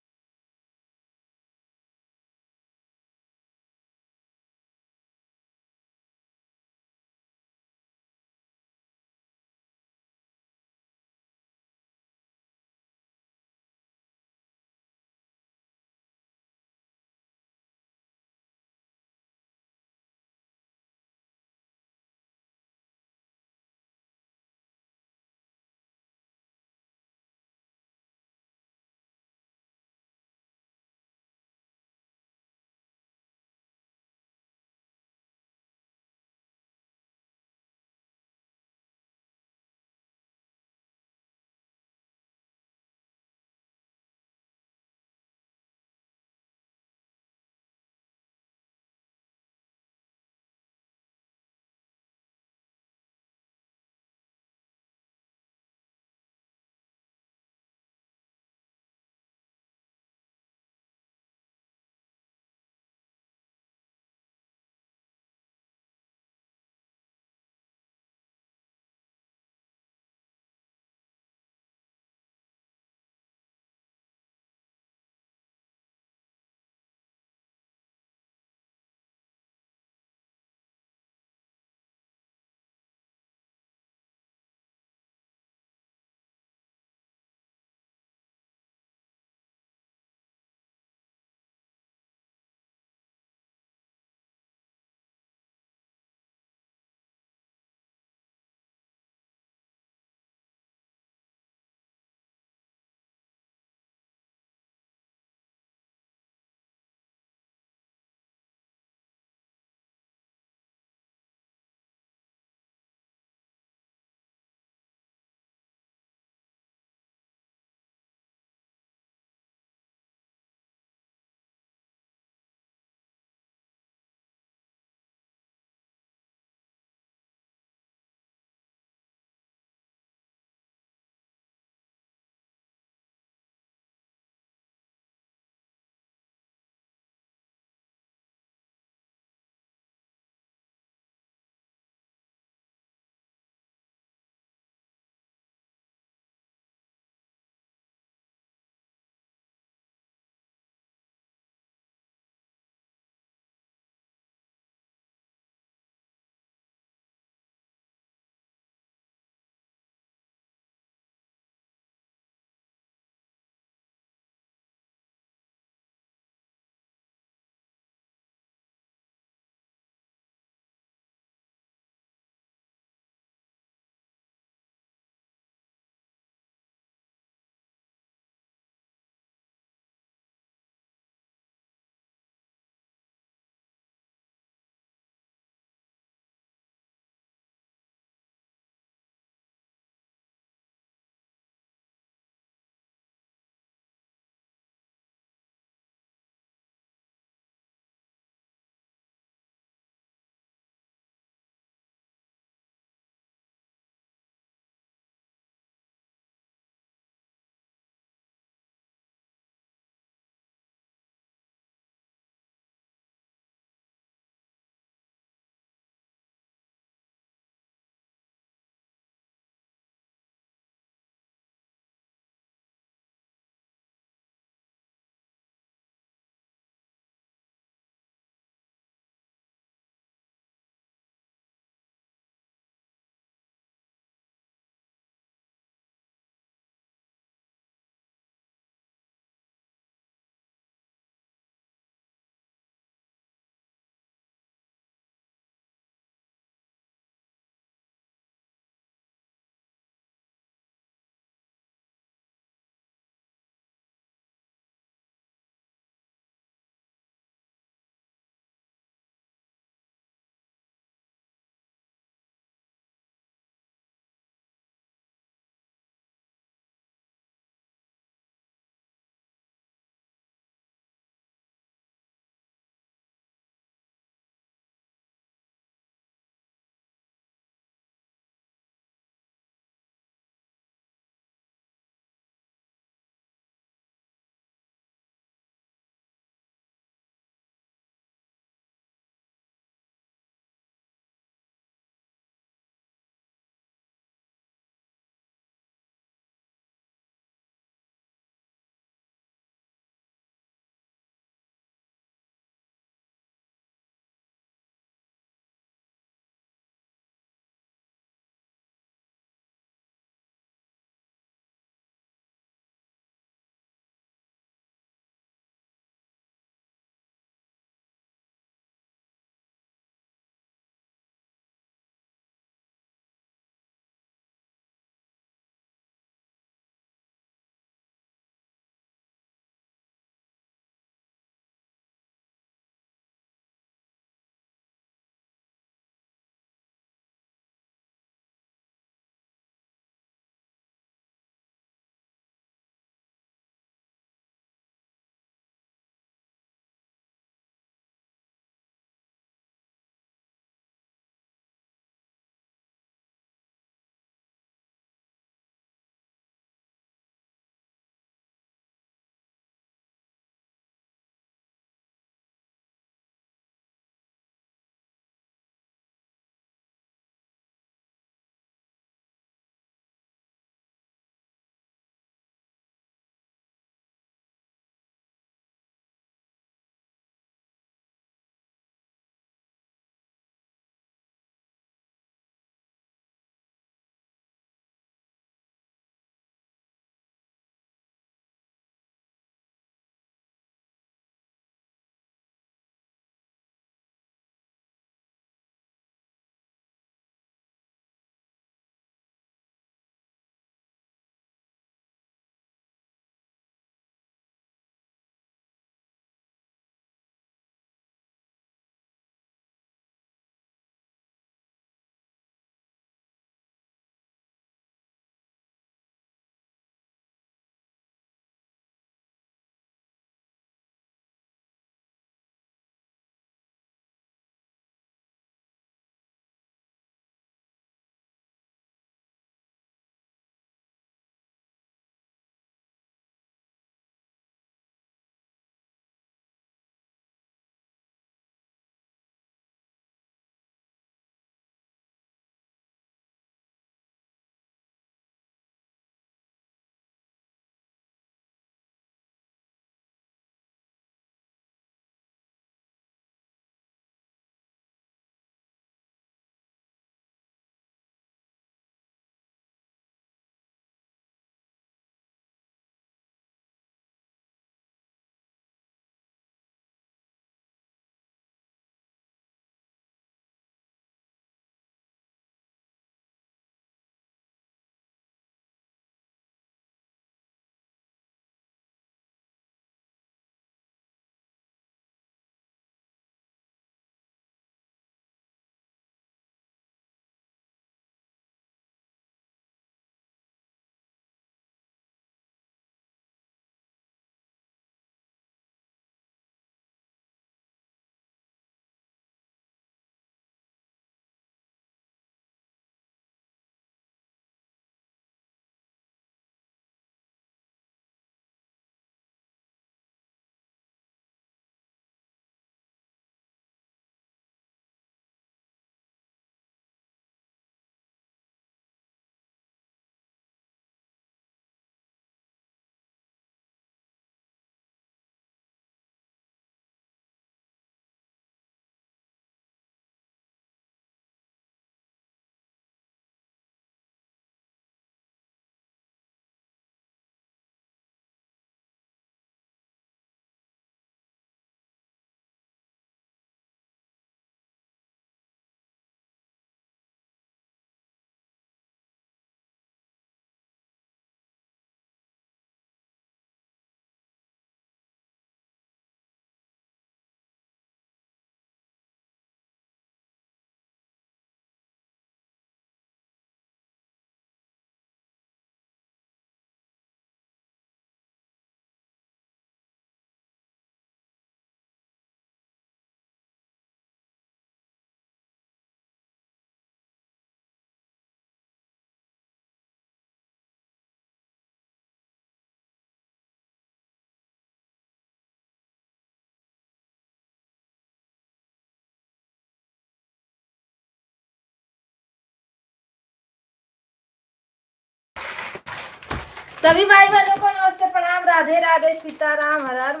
सभी भाई बहनों को नमस्ते प्रणाम, राधे राधे, सीताराम, हर हर।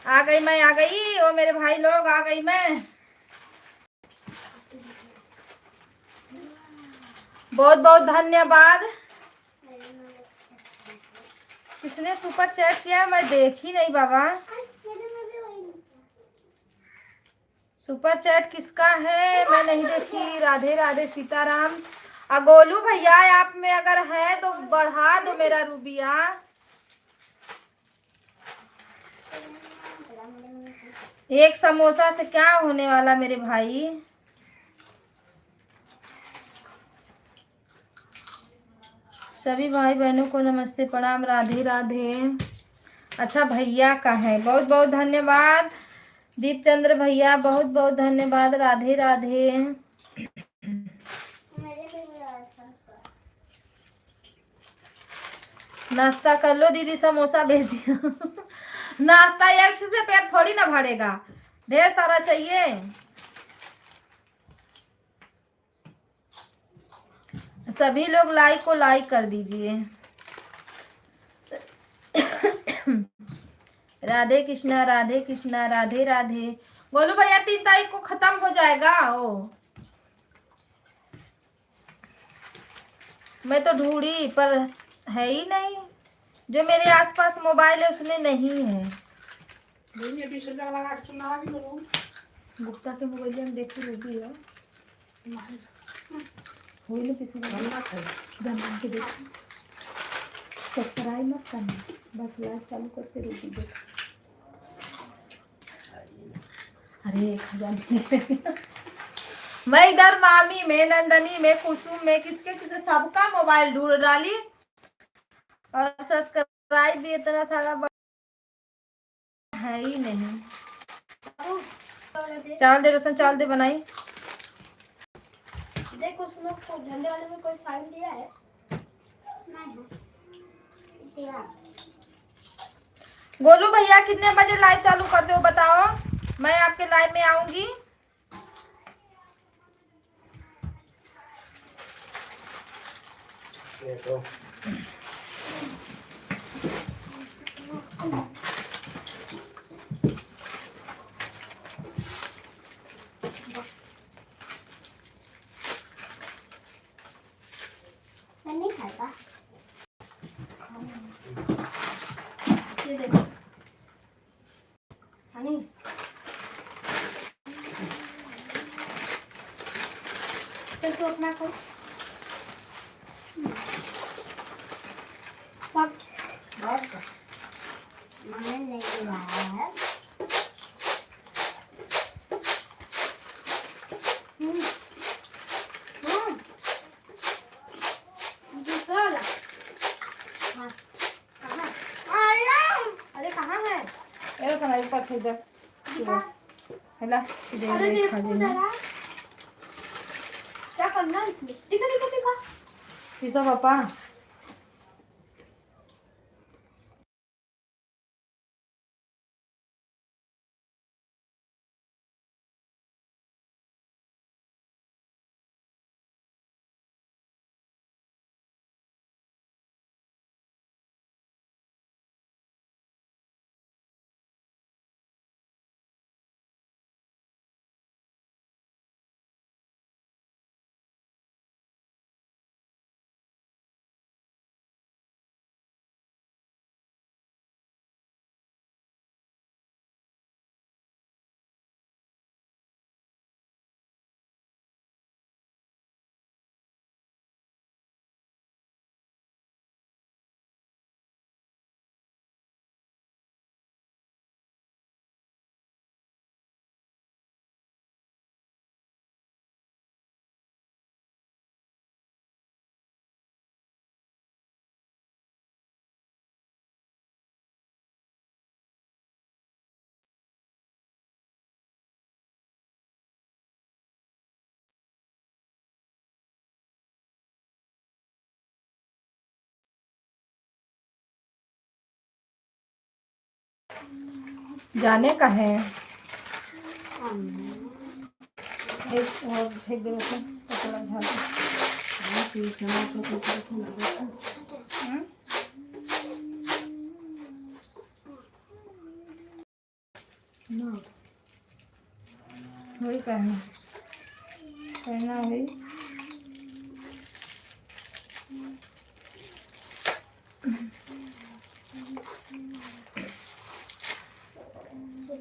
आ गई ओ मेरे भाई लोग, आ गई मैं। बहुत बहुत धन्यवाद। किसने सुपर चैट किया मैं देखी नहीं बाबा। सुपर चैट किसका है मैं नहीं देखी। राधे राधे सीताराम। गोलू भैया आप में अगर है तो बढ़ा दो मेरा रूबिया। एक समोसा से क्या होने वाला मेरे भाई। सभी भाई बहनों को नमस्ते प्रणाम, राधे राधे। अच्छा भैया का है, बहुत बहुत धन्यवाद। दीप चंद्र भैया बहुत बहुत धन्यवाद, राधे राधे। नाश्ता कर लो दीदी, समोसा भेज दिया। नाश्ता एक से पेट थोड़ी ना भरेगा, ढेर सारा चाहिए। सभी लोग लाइक को लाइक कर दीजिए। राधे कृष्णा राधे कृष्णा, राधे राधे। बोलो भैया 3 तारीख को खत्म हो जाएगा। ओ मैं तो ढूंढी पर है ही नहीं। जो मेरे आसपास मोबाइल है उसमें नहीं है। गुप्ता के मोबाइल में देखी रुकी है। हुई किसी धनवान के देखी। सब्सक्राइब मत करना, बस लाइक चालू करके रुकी दे। अरे 1000 मैं इधर मामी में, नंदनी में, कुसुम में, किसके किसके सबका मोबाइल ढूंढ डाली। और सब्सक्राइब भी इतना सारा है ही नहीं। चावल दे रोशन, चावल दे बनाई। देखो उसमें झंडे वाले में कोई साइन दिया है? नहीं। गोलू भैया कितने बजे लाइव चालू करते हो बताओ, मैं आपके लाइव में आऊंगी। मैं नहीं खाता। ये देखो हनी, तो अपना को मैंने नहीं लाया है। दूसरा वाला हाँ कहाँ? अरे कहाँ है? ए रोशन आई ऊपर थे इधर। हेला अरे देखो जरा क्या करना है इसमें। दिखा दिखा दिखा। पीछो पापा। जाने का है एक और फेंक दे रोशन, कपड़ा झाड़। ना वही कहना कहना वही।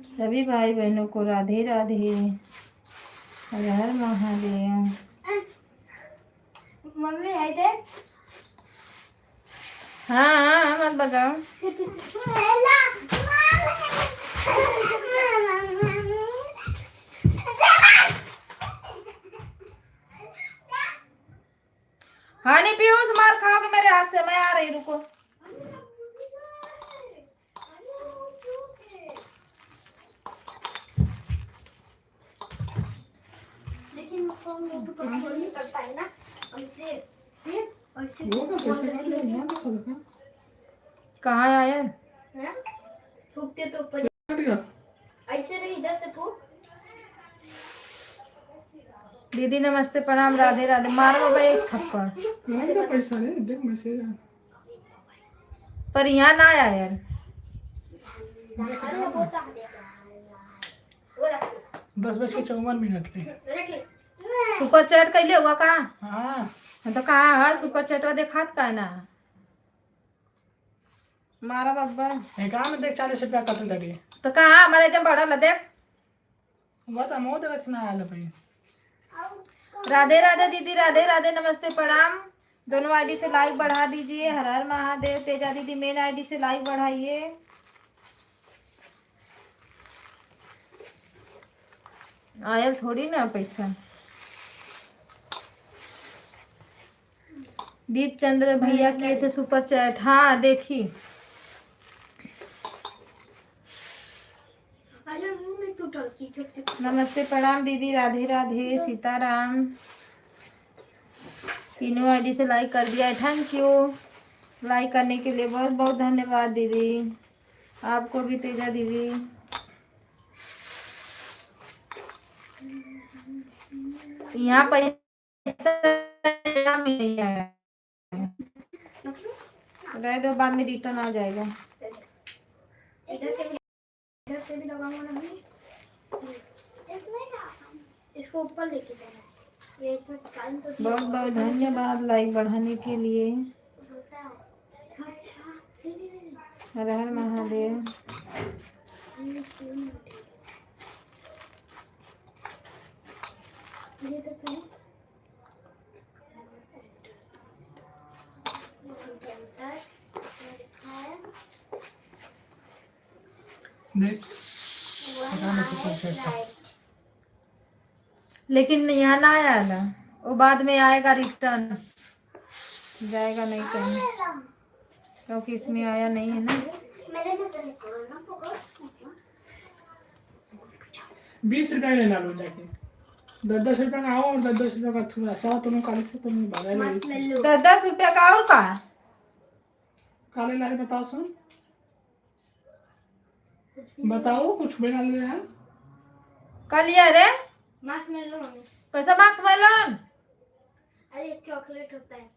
सभी भाई बहनों को राधे राधे, हर हर महादेव। मम्मी है देख। हाँ हाँ मत बताओ। हाँ नहीं पीयूष, मार खाओगे मेरे हाथ से, मैं आ रही, रुको। लेकिन हम लोग तो कंट्रोल नहीं कर पाए ना हमसे। सिर्फ और सिर्फ वो का पैसे काट ले ना तो लगा कहाँ आया? हैं? फूकते तो ऊपर काट गया। ऐसे नहीं, इधर से फूक। दीदी नमस्ते प्रणाम राधे राधे। मारो बाबा एक थप्पड़। कहाँ का पैसा है देख मैसेज आ पर यहाँ ना आया यार। अरे वो तो वो रख ले, 10:54 पे। रख ले। सुपर चैट कैले हुआ कहाँ? हाँ तो कहाँ है सुपर चैटवा देखात का है ना? मारा बाबा। एकाउंट में देख 40 रुपया कट लगी। तो कहाँ हमारे जब बढ़ल देख। बस अमो देख ना आया भाई। राधे राधे दीदी, राधे राधे, नमस्ते प्रणाम। दोनों आईडी से लाइक बढ़ा दीजिए। हर हर महादेव। तेजा दीदी मेन आईडी से लाइक बढ़ाइए। आयल थोड़ी ना पैसा। दीप चंद्र भैया किए थे सुपर चैट। हाँ देखी। अरे मुंह में टूटल की छोटे। नमस्ते प्रणाम दीदी, राधे राधे, सीताराम। तीनों आईडी से लाइक कर दिया है, थैंक यू। लाइक करने के लिए बहुत बहुत धन्यवाद दीदी। आपको भी तेजा दीदी। यहाँ पैसा यहाँ में नहीं आया, रह दो, बाद में रिटर्न आ जाएगा। इधर से भी लगाऊंगा ना मैं। इसको ऊपर लेके जाना है। ये इतना टाइम तो बहुत बहुत धन्यवाद लाइक बढ़ाने के लिए। अच्छा हर हर महादेव। ये तो सही। देख एकाउंट में सुपर चैट का। लेकिन यहाँ ना आया ना, वो बाद में आएगा, रिटर्न जाएगा नहीं कहीं, क्योंकि इसमें आया नहीं है ना। मेरे में से निकालो ना पकड़। 20 रुपया लेना लो जाके। 10-10 रुपया का आओ और 10-10 रुपया का थोड़ा चाहो तुम काले से तुम भगा ले। 10-10 रुपया का और का काले लारे बताओ सुन। बताओ कुछ बना ले हैं। कल ये रे मास्क में लो हमें। कैसा मार्क्स मेलन अरे एक चॉकलेट होता है।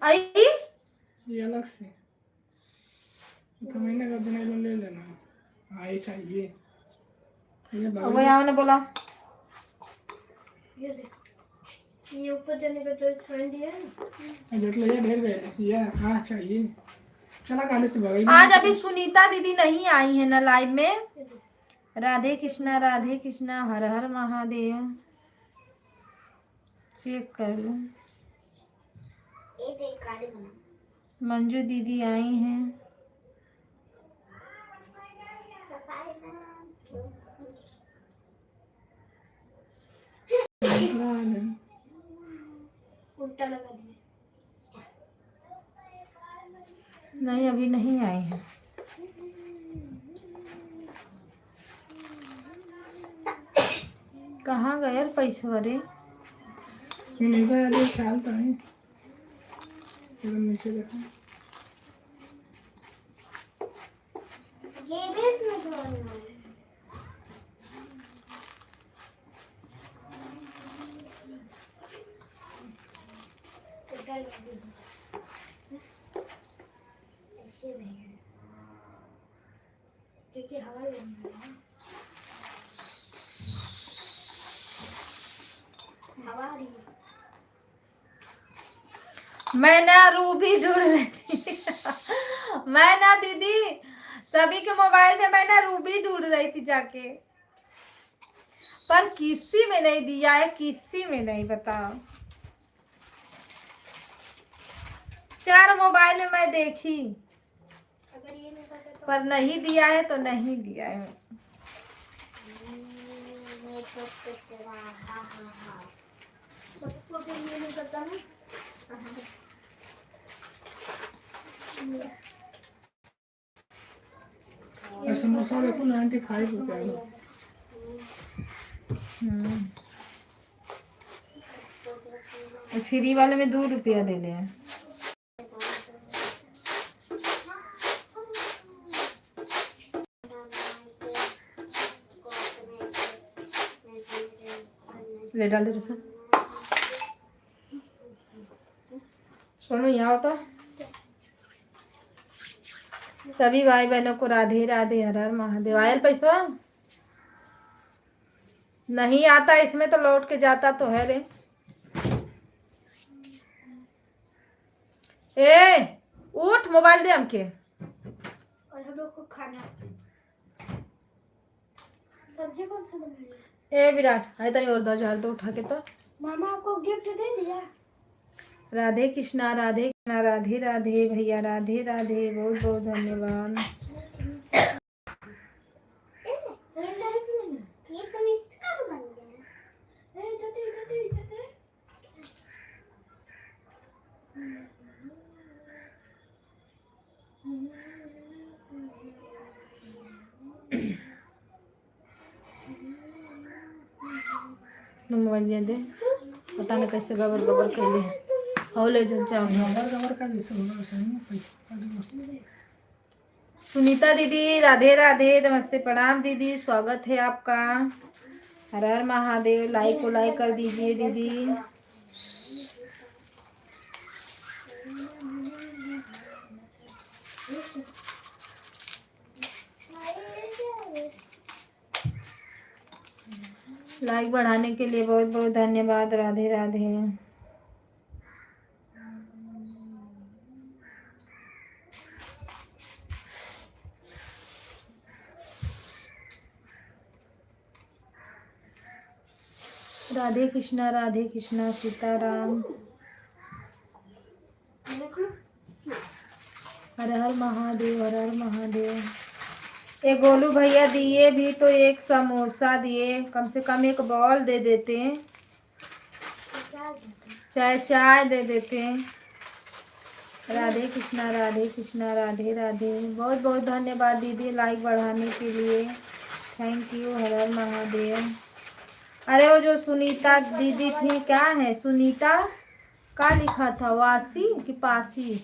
आई ये अलग से तो महीने का दिन ले लेना। आई चाहिए ये वो यहाँ ने बोला ये देख, ये ऊपर जाने का जो साइन दिया है ना। जेट ले ढेर गए ये। हाँ चाहिए चला काले से भगाई। आज अभी सुनीता दीदी नहीं आई है ना लाइव में। राधे कृष्णा हर हर महादेव। चेक कर लो। ये देख काले बना। मंजू दीदी आई हैं। सफाई ना। उल्टा लगा दिया। नहीं अभी नहीं आई है। कहाँ गए पैसा रे? सुनीता यार ये ख्याल तो है एकदम नीचे देखो। ये भी इसमें जोड़ना है। उल्टा लगा दिया। ऐसे नहीं है क्योंकि हवा लगनी है। मैं ना रूबी ढूंढ रही मैं ना दीदी सभी के मोबाइल में मैं ना रूबी ढूंढ रही थी जाके, पर किसी में नहीं दिया है, किसी में नहीं, बताओ। 4 मोबाइल में मैं देखी, अगर ये नहीं करते तो पर नहीं दिया है तो नहीं दिया है। मेकअप पे तेरा हाँ हाँ हाँ सबको भी ये नहीं करता ना और समोसा देखो 95 रुपया लो। फ्री वाले में 2 रुपया दे ले। ले डाल दे रसम। सोनू यहाँ होता। सभी भाई बहनों को राधे राधे, हर हर महादेव। आयल पैसा नहीं आता इसमें तो लौट के जाता तो है रे। ए उठ, मोबाइल दे हमके। और हम लोग को खाना सब्जी कौन सा बनाई है? ए विराट आए तनी और 10,000 दो उठा के तो। मामा आपको गिफ्ट दे दिया। राधे कृष्णा राधे कृष्णा, राधे राधे भैया, राधे राधे, बहुत बहुत धन्यवाद। ये तो इसका बन गया। ए इधर मोबाइल दे दे, पता नहीं कैसे गबर गबर कैले हो ले जो चाहो। गबर का जैसे होगा वैसे ही पैसा काटेगा। सुनीता दीदी राधे राधे, नमस्ते प्रणाम दीदी, स्वागत है आपका। हर हर महादेव। लाइक को लाइक कर दीजिए दीदी। लाइक बढ़ाने के लिए बहुत बहुत धन्यवाद। राधे राधे। राधे कृष्णा सीताराम। हर हर महादेव, हर हर महादेव। एक गोलू भैया दिए भी तो एक समोसा दिए, कम से कम एक बॉल दे देते, चाहे चाय दे देते। राधे कृष्णा राधे राधे। बहुत बहुत धन्यवाद दीदी लाइक बढ़ाने के लिए, थैंक यू। हर हर महादेव। अरे वो जो सुनीता दीदी थी, क्या है सुनीता का लिखा था, वासी कि पासी,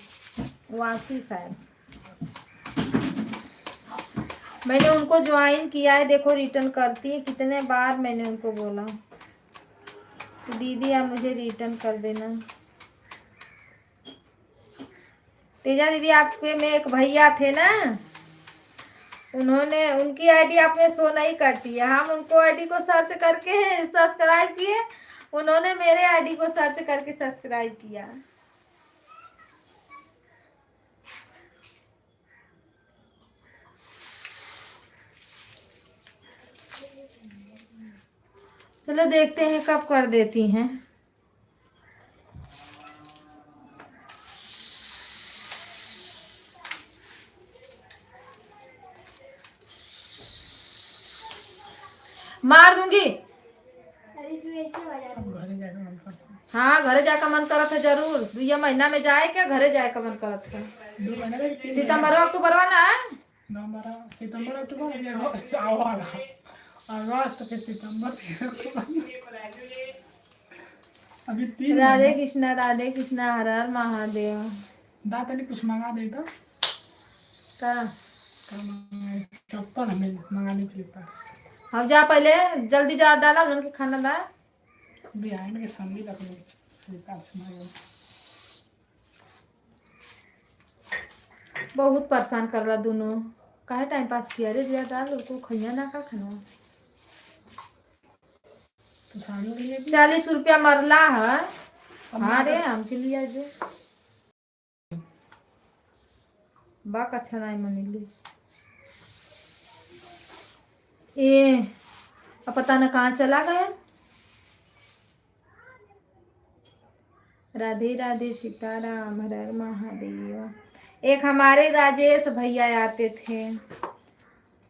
वासी शायद। मैंने उनको ज्वाइन किया है, देखो रिटर्न करती है। कितने बार मैंने उनको बोला कि दीदी आप मुझे रिटर्न कर देना। तेजा दीदी आपके में एक भैया थे ना, उन्होंने उनकी आईडी आप में शो नहीं करती है। हम उनको आईडी को सर्च करके सब्सक्राइब किए, उन्होंने मेरे आईडी को सर्च करके सब्सक्राइब किया। चलो देखते हैं कब कर देती हैं। मार दूंगी। हाँ घरे जाकर मन करत है जरूर। 2 महीना में जाए क्या, घरे जाए का मन करत है। 2 महीने सितंबर अक्टूबर ना, नवंबर सितंबर अक्टूबर अगस्त फिर सितंबर अभी 3 राधे कृष्णा हर हर महादेव। दादा ने कुछ मंगा दे तो का चप्पल हमें मंगाने के लिए पास। अब जा पहले जल्दी जा डाला उनके खाना दा। भी आएंगे संडे तक फ्लिपकार्ट से मंगाएंगे। बहुत परेशान करला दोनों, काहे टाइम पास किया रे। जा डाल उसको, खैया ना का खाना। तो साड़ियों के लिए 40 रुपया मरला है। हाँ रे हमके लिए जो बाक अच्छा नहीं मनीली ये अब पता न कहाँ चला गया। राधे राधे सीताराम हर हर महादेव। एक हमारे राजेश भैया आते थे,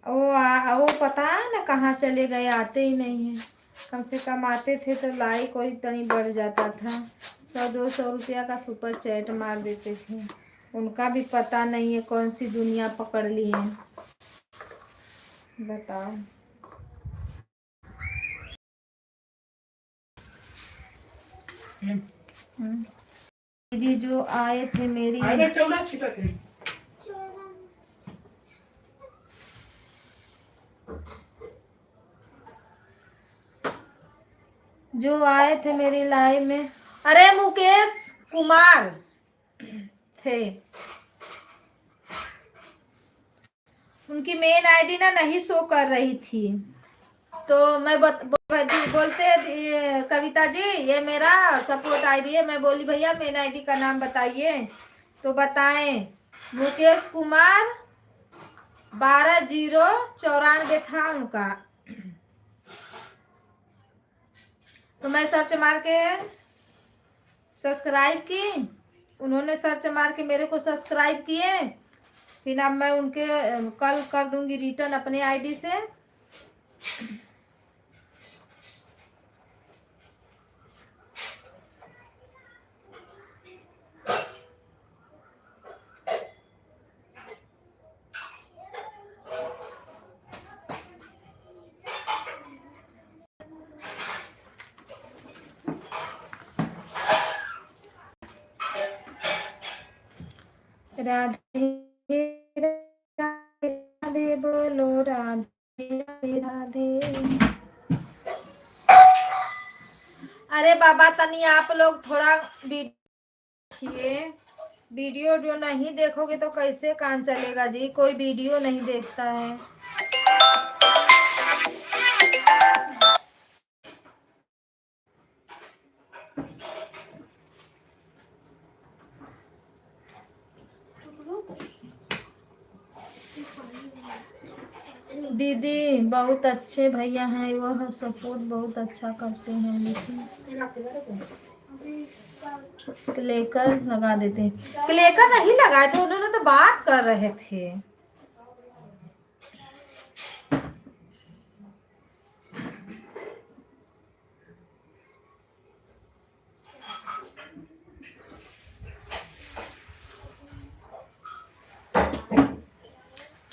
वो पता है ना कहाँ चले गए, आते ही नहीं है। कम से कम आते थे तो लाइक और इतनी बढ़ जाता था, 100-200 रुपया का सुपर चैट मार देते थे। उनका भी पता नहीं है कौन सी दुनिया पकड़ ली है, बताओ। दीदी जो आए थे मेरी जो आए थे मेरी लाइव में, अरे मुकेश कुमार थे, उनकी मेन आईडी ना नहीं शो कर रही थी। तो मैं बोलते हैं कविता जी ये मेरा सपोर्ट आईडी है। मैं बोली भैया मेन आईडी का नाम बताइए, तो बताएं मुकेश कुमार 12094 था उनका। तो मैं सर्च मार के सब्सक्राइब की, उन्होंने सर्च मार के मेरे को सब्सक्राइब किए। फिर अब मैं उनके कल कर दूंगी रिटर्न अपने आईडी से। राधे राधे बोलो राधे राधे। अरे बाबा तनी आप लोग थोड़ा वीडियो जो नहीं देखोगे तो कैसे काम चलेगा जी, कोई वीडियो नहीं देखता है। दीदी बहुत अच्छे भैया हैं, वह सपोर्ट बहुत अच्छा करते हैं, लेकिन क्लेकर लगा देते हैं। क्लेकर नहीं लगाए थे उन्होंने, तो बात कर रहे थे।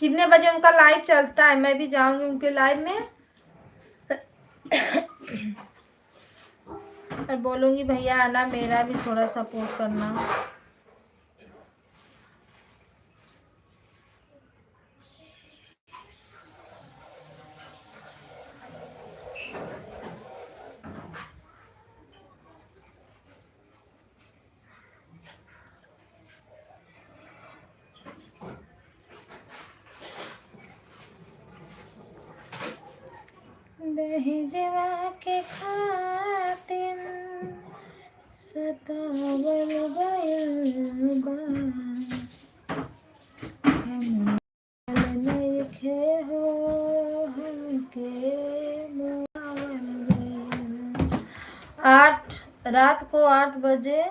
कितने बजे उनका लाइव चलता है, मैं भी जाऊंगी उनके लाइव में और बोलूंगी भैया आना, मेरा भी थोड़ा सपोर्ट करना। दहेजवा के खातिन सतावल गइल बा, हम नइखे हो हमके मुआवल गइल। रात को 8 बजे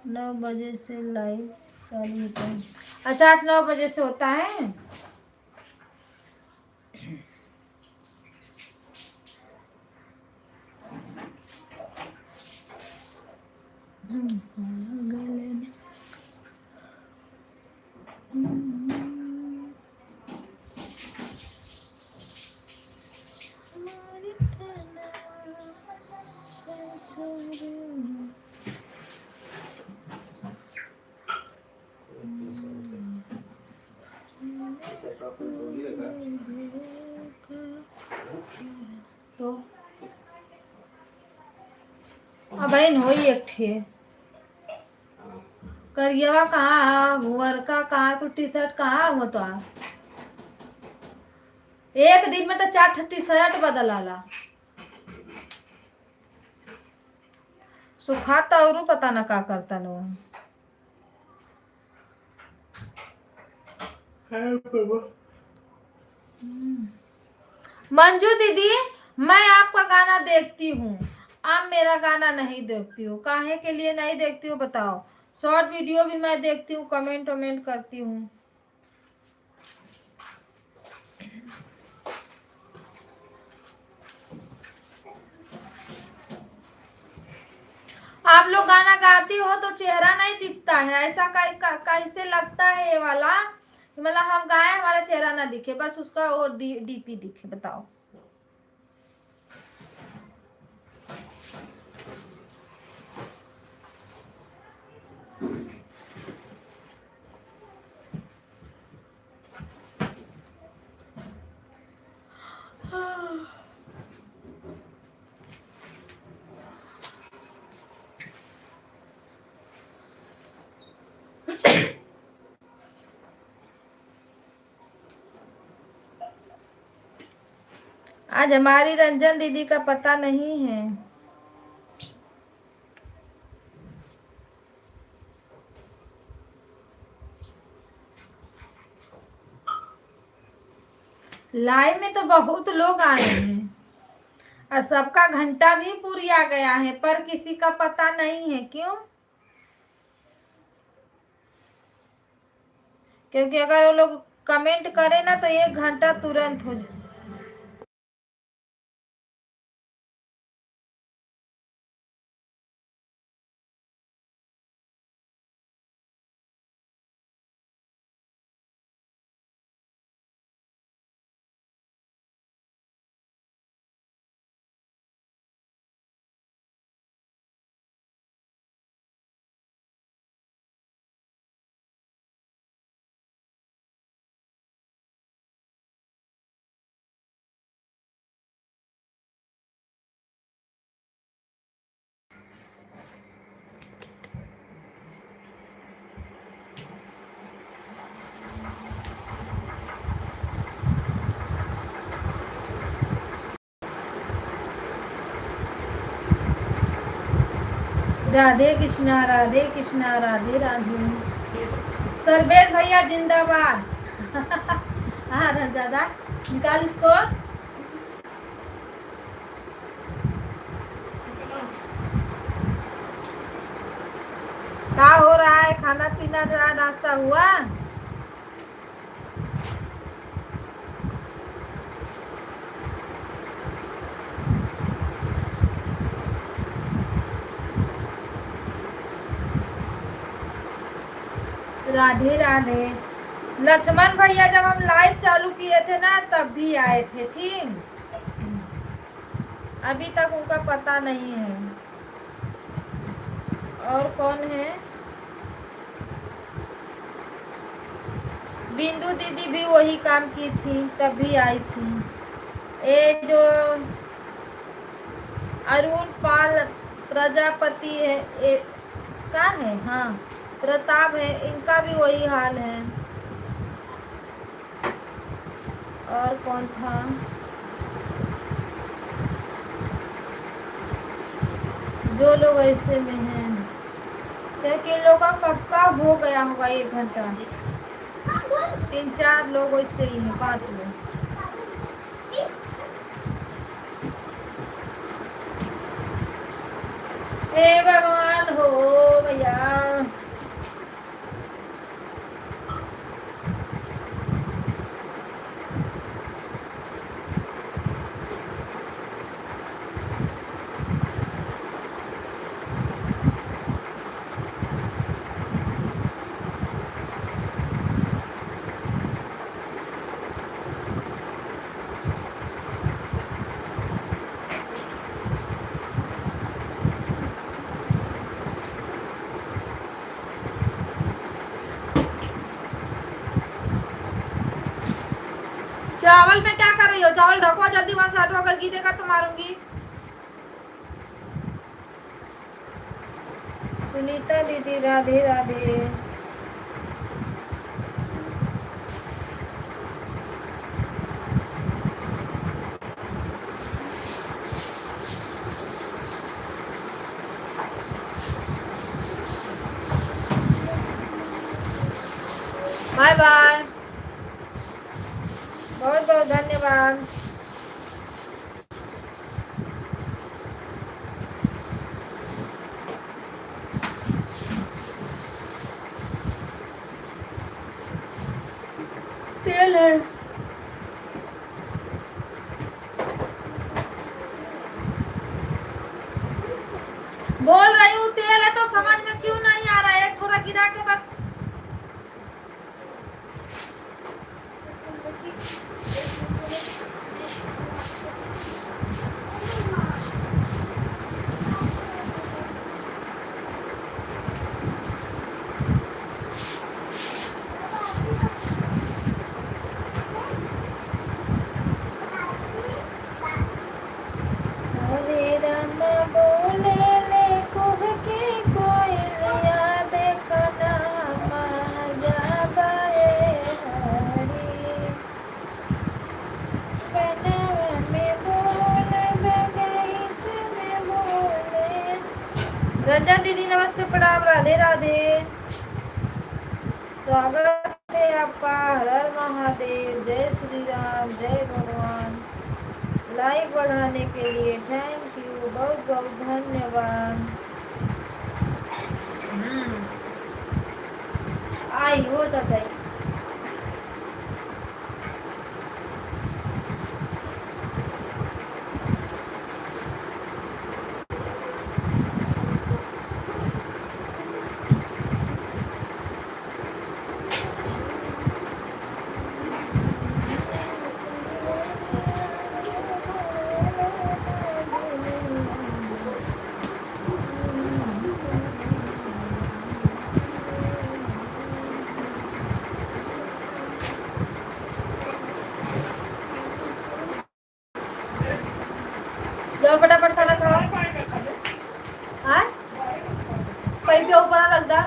9 बजे से लाइव चालू होता है। अच्छा 8-9 बजे से होता है। तो बहन हो ही एक ठे करिएवा कहाँ, वर्का कहाँ, कुछ टी शर्ट कहाँ हो तो एक दिन में तो 4 टी शर्ट बदल आला सुखाता और पता ना का करता लो। मंजू दीदी, मैं आपका गाना देखती हूँ, आप मेरा गाना नहीं देखती हो, काहे के लिए नहीं देखती हो बताओ। शॉर्ट वीडियो भी मैं देखती हूँ, कमेंट वमेंट करती हूँ। आप लोग गाना गाती हो तो चेहरा नहीं दिखता है, ऐसा कैसे लगता है ये वाला, मतलब हम गाए हमारा चेहरा ना दिखे, बस उसका और डीपी दिखे, बताओ। आज हमारी रंजन दीदी का पता नहीं है। लाइव में तो बहुत लोग आए हैं और सबका घंटा भी पूरी आ गया है, पर किसी का पता नहीं है। क्यों? क्योंकि अगर वो लोग कमेंट करें ना तो 1 घंटा तुरंत हो जाए। राधे कृष्णा, राधे कृष्णा, राधे राधे। सरबेज भैया जिंदाबाद। हाँ रंजादा, निकाल इसको। क्या हो रहा है? खाना पीना नाश्ता हुआ? राधे राधे। लक्ष्मण भैया जब हम लाइव चालू किए थे ना तब भी आए थे, ठीक। अभी तक उनका पता नहीं है। और कौन है? बिंदु दीदी भी वही काम की थी, तब भी आई थी। ये जो अरुण पाल प्रजापति है, क्या है, हाँ प्रताप है, इनका भी वही हाल है। और कौन था? जो लोग ऐसे में हैं, क्योंकि इन लोगों का कब का हो गया होगा 1 घंटा। 3-4 लोग वैसे ही हैं, 5 लोग। हे भगवान हो भैया। चावल में क्या कर रही हो? चावल ढको जल्दी, वहां से हटो, अगर गिरेगा तो मारूंगी। सुनीता दीदी राधे राधे। Bye bye. बहुत बहुत धन्यवाद। तेल है, बोल रही हूँ तेल है तो समझ में क्यों नहीं आ रहा है? थोड़ा गिरा के बस। हरे राम बोले ले कुह के कोयलिया देखा नाम जाबाए हरी। बनवा में बोल बगीच में बोले। रंजन दीदी नमस्ते, प्रणाम, राधे राधे, स्वागत है आपका। हर हर महादेव, जय श्री राम, जय भगवान। लाइक बढ़ाने के लिए थैंक यू, बहुत बहुत धन्यवाद। आई हो तो गई। जाओ फटाफट खाना खाओ। हाँ पैसे ऊपर लगता।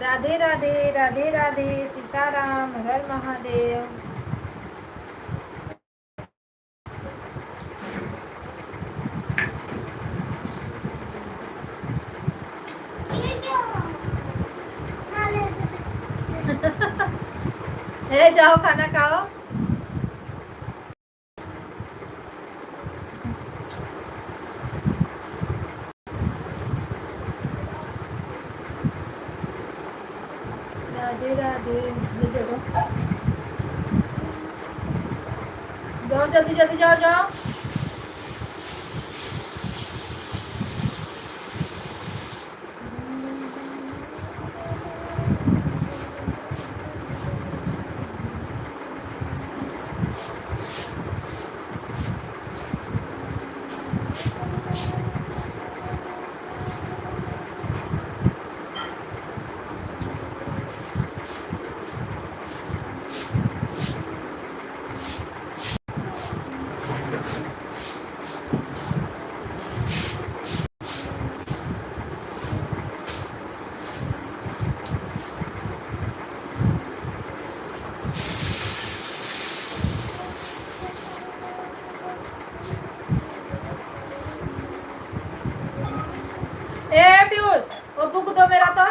राधे राधे, राधे राधे, सीताराम, हर महादेव। हे जाओ खाना खाओ। राधे राधे, देखो जाओ जल्दी जल्दी, जाओ जाओ। ए पीयूष, वो बुक दो मेरा तो।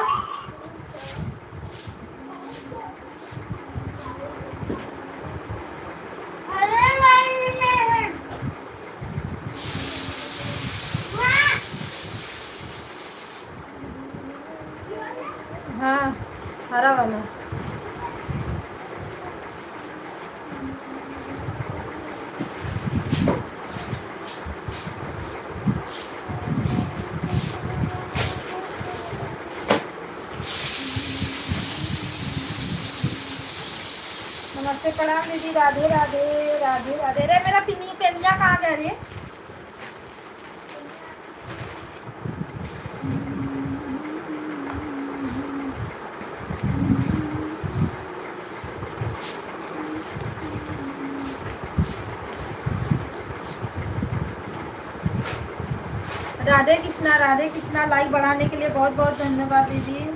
हाँ हरा वाला। नमस्ते, प्रणाम दीदी, राधे राधे, राधे राधे। रे मेरा पेनिया कहाँ गया रे? राधे कृष्णा, राधे कृष्णा। लाइक बढ़ाने के लिए बहुत बहुत धन्यवाद दीदी।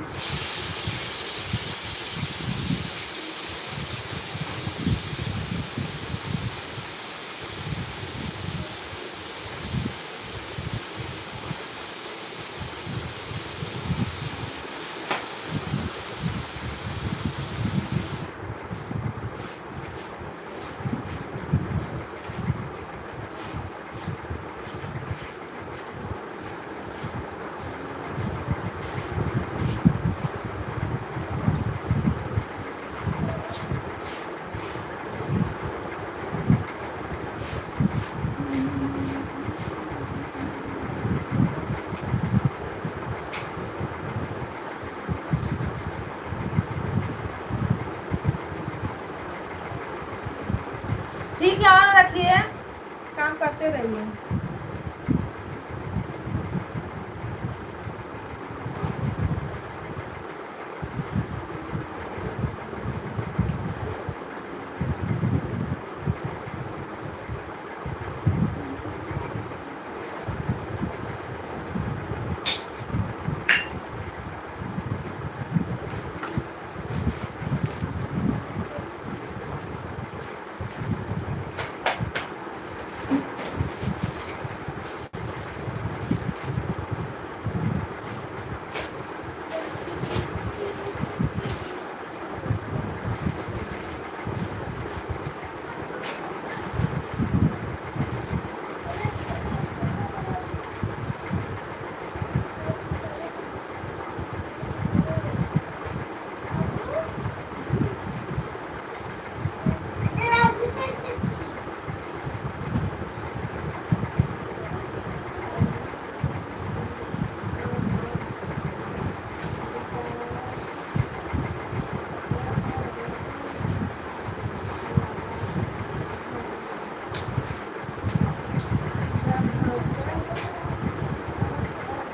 देखते रहिए।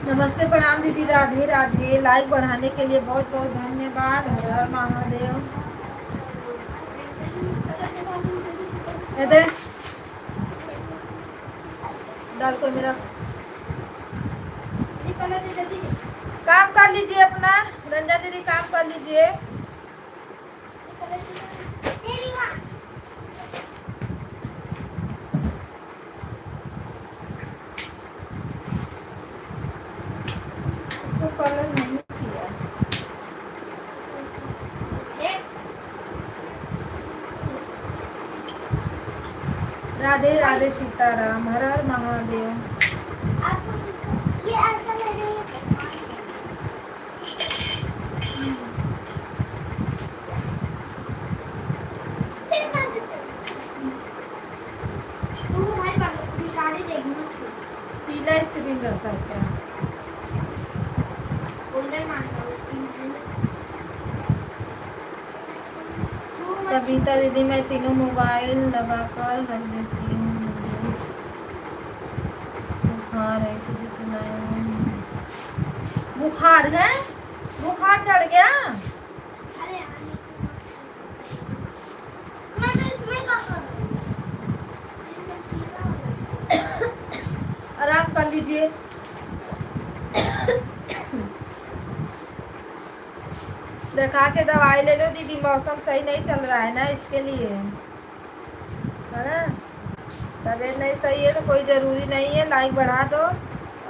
नमस्ते, प्रणाम दीदी, राधे राधे। लाइक बढ़ाने के लिए बहुत बहुत धन्यवाद। हर हर महादेव। इधर डाल को मेरा काम कर लीजिए अपना। रंजा दीदी काम कर लीजिए। इसको कलर नहीं किया। राधे राधे, सीताराम, हर हर महादेव। ये ऐसा लगेगा तू भाई बाकी साड़ी देखना पीला स्क्रीन रहता है क्या? बोलने मानता हूँ कविता दीदी, मैं तीनों मोबाइल लगाकर रख देती हूँ। मुझे बुखार है, तुझे सुनाया नहीं। बुखार है? बुखार चढ़ गया? अरे मैं तो इसमें क्या कर आराम कर लीजिए। दिखा के दवाई ले लो दीदी, मौसम सही नहीं चल रहा है ना, इसके लिए है ना। तबीयत नहीं सही है तो कोई ज़रूरी नहीं है लाइक बढ़ा दो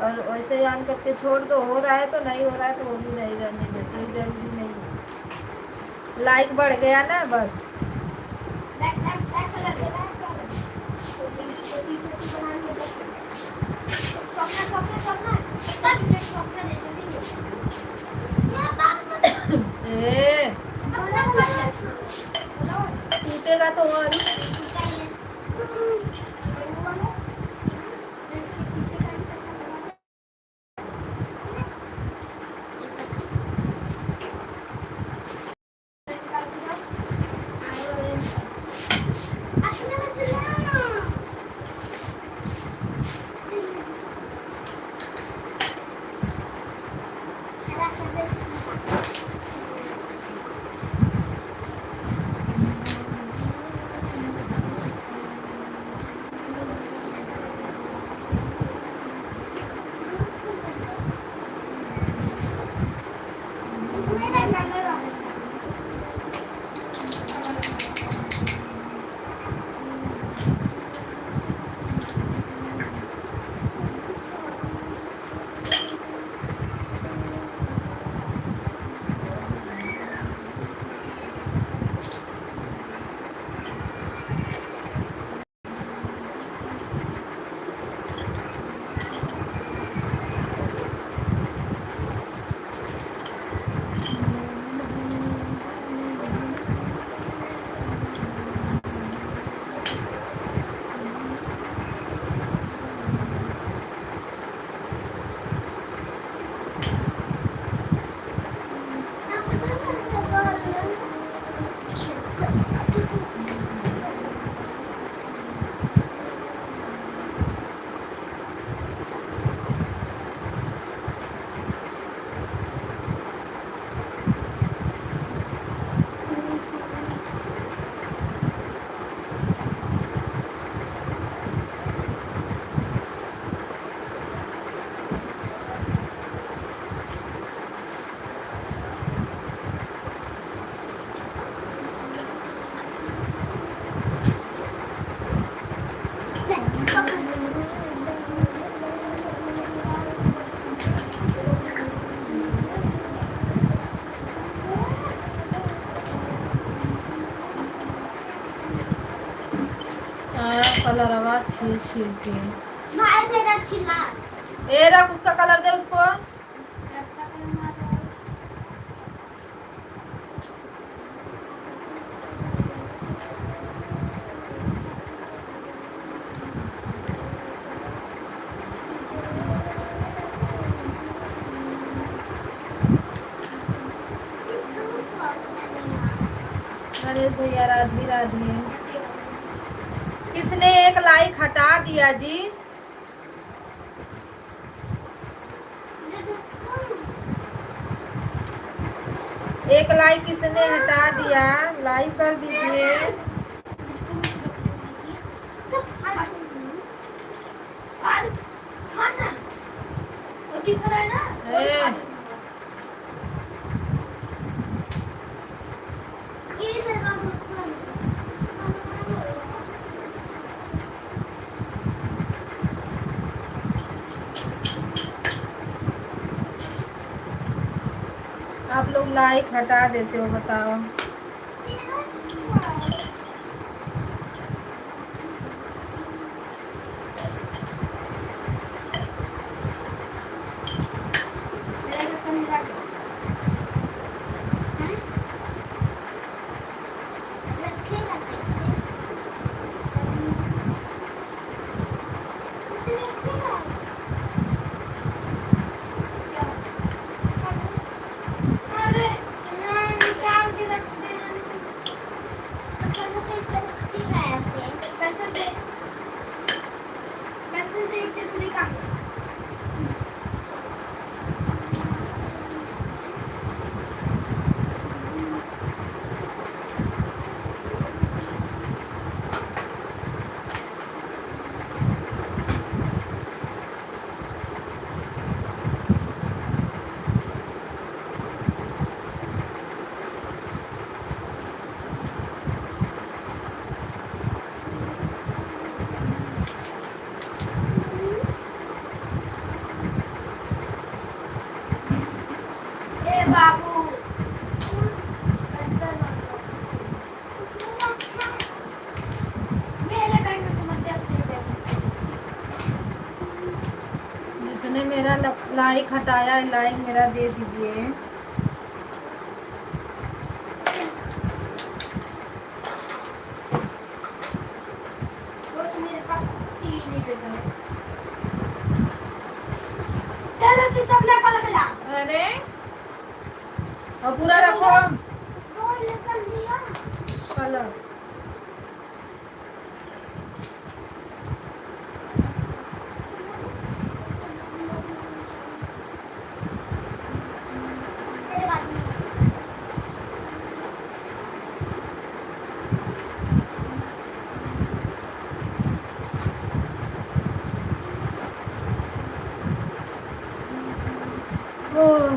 और वैसे ही ऑन करके छोड़ दो। हो रहा है तो नहीं हो रहा है तो वो भी नहीं रहने दो, कोई ज़रूरी नहीं है। लाइक बढ़ गया ना बस। ए टूटेगा तो और कलर आवा छील छील के। भाई मेरा छिला ए रख उसका कलर दे उसको। नरेश भैया राधे राधे। किसने एक लाइक हटा दिया जी? एक लाइक किसने हटा दिया? लाइक कर दीजिए। ए, आप लोग लाइक हटा देते हो, बताओ। बाबू मेरे बैंक में समझ जिसने मेरा लाइक हटाया, लाइक मेरा दे दीजिए। मेरे पास 3 ही देता है चलो किताब लेकर लगा। अरे और पूरा रखो 2 लेकर लिया कलर। तेरे बाद में ओह,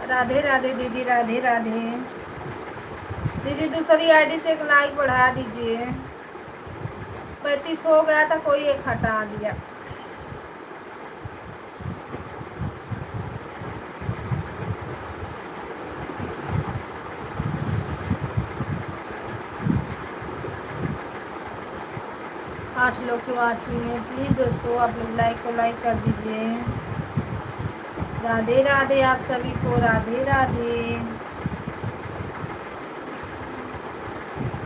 राधे राधे दीदी, राधे राधे दीदी। दूसरी आईडी से एक लाइक बढ़ा दीजिए। 35 हो गया था, कोई एक हटा दिया। आठ लोग की वाचिंग है। प्लीज़ दोस्तों आप लोग लाइक को लाइक कर दीजिए। राधे राधे आप सभी को, राधे राधे।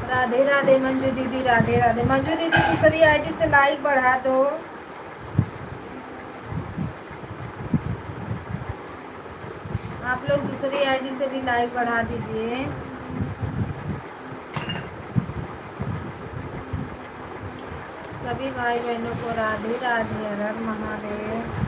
राधे राधे मंजू दीदी, राधे राधे मंजू दीदी। दूसरी आईडी से लाइक बढ़ा दो। आप लोग दूसरी आईडी से भी लाइक बढ़ा दीजिए। सभी भाई बहनों को राधे राधे, हर हर महादेव।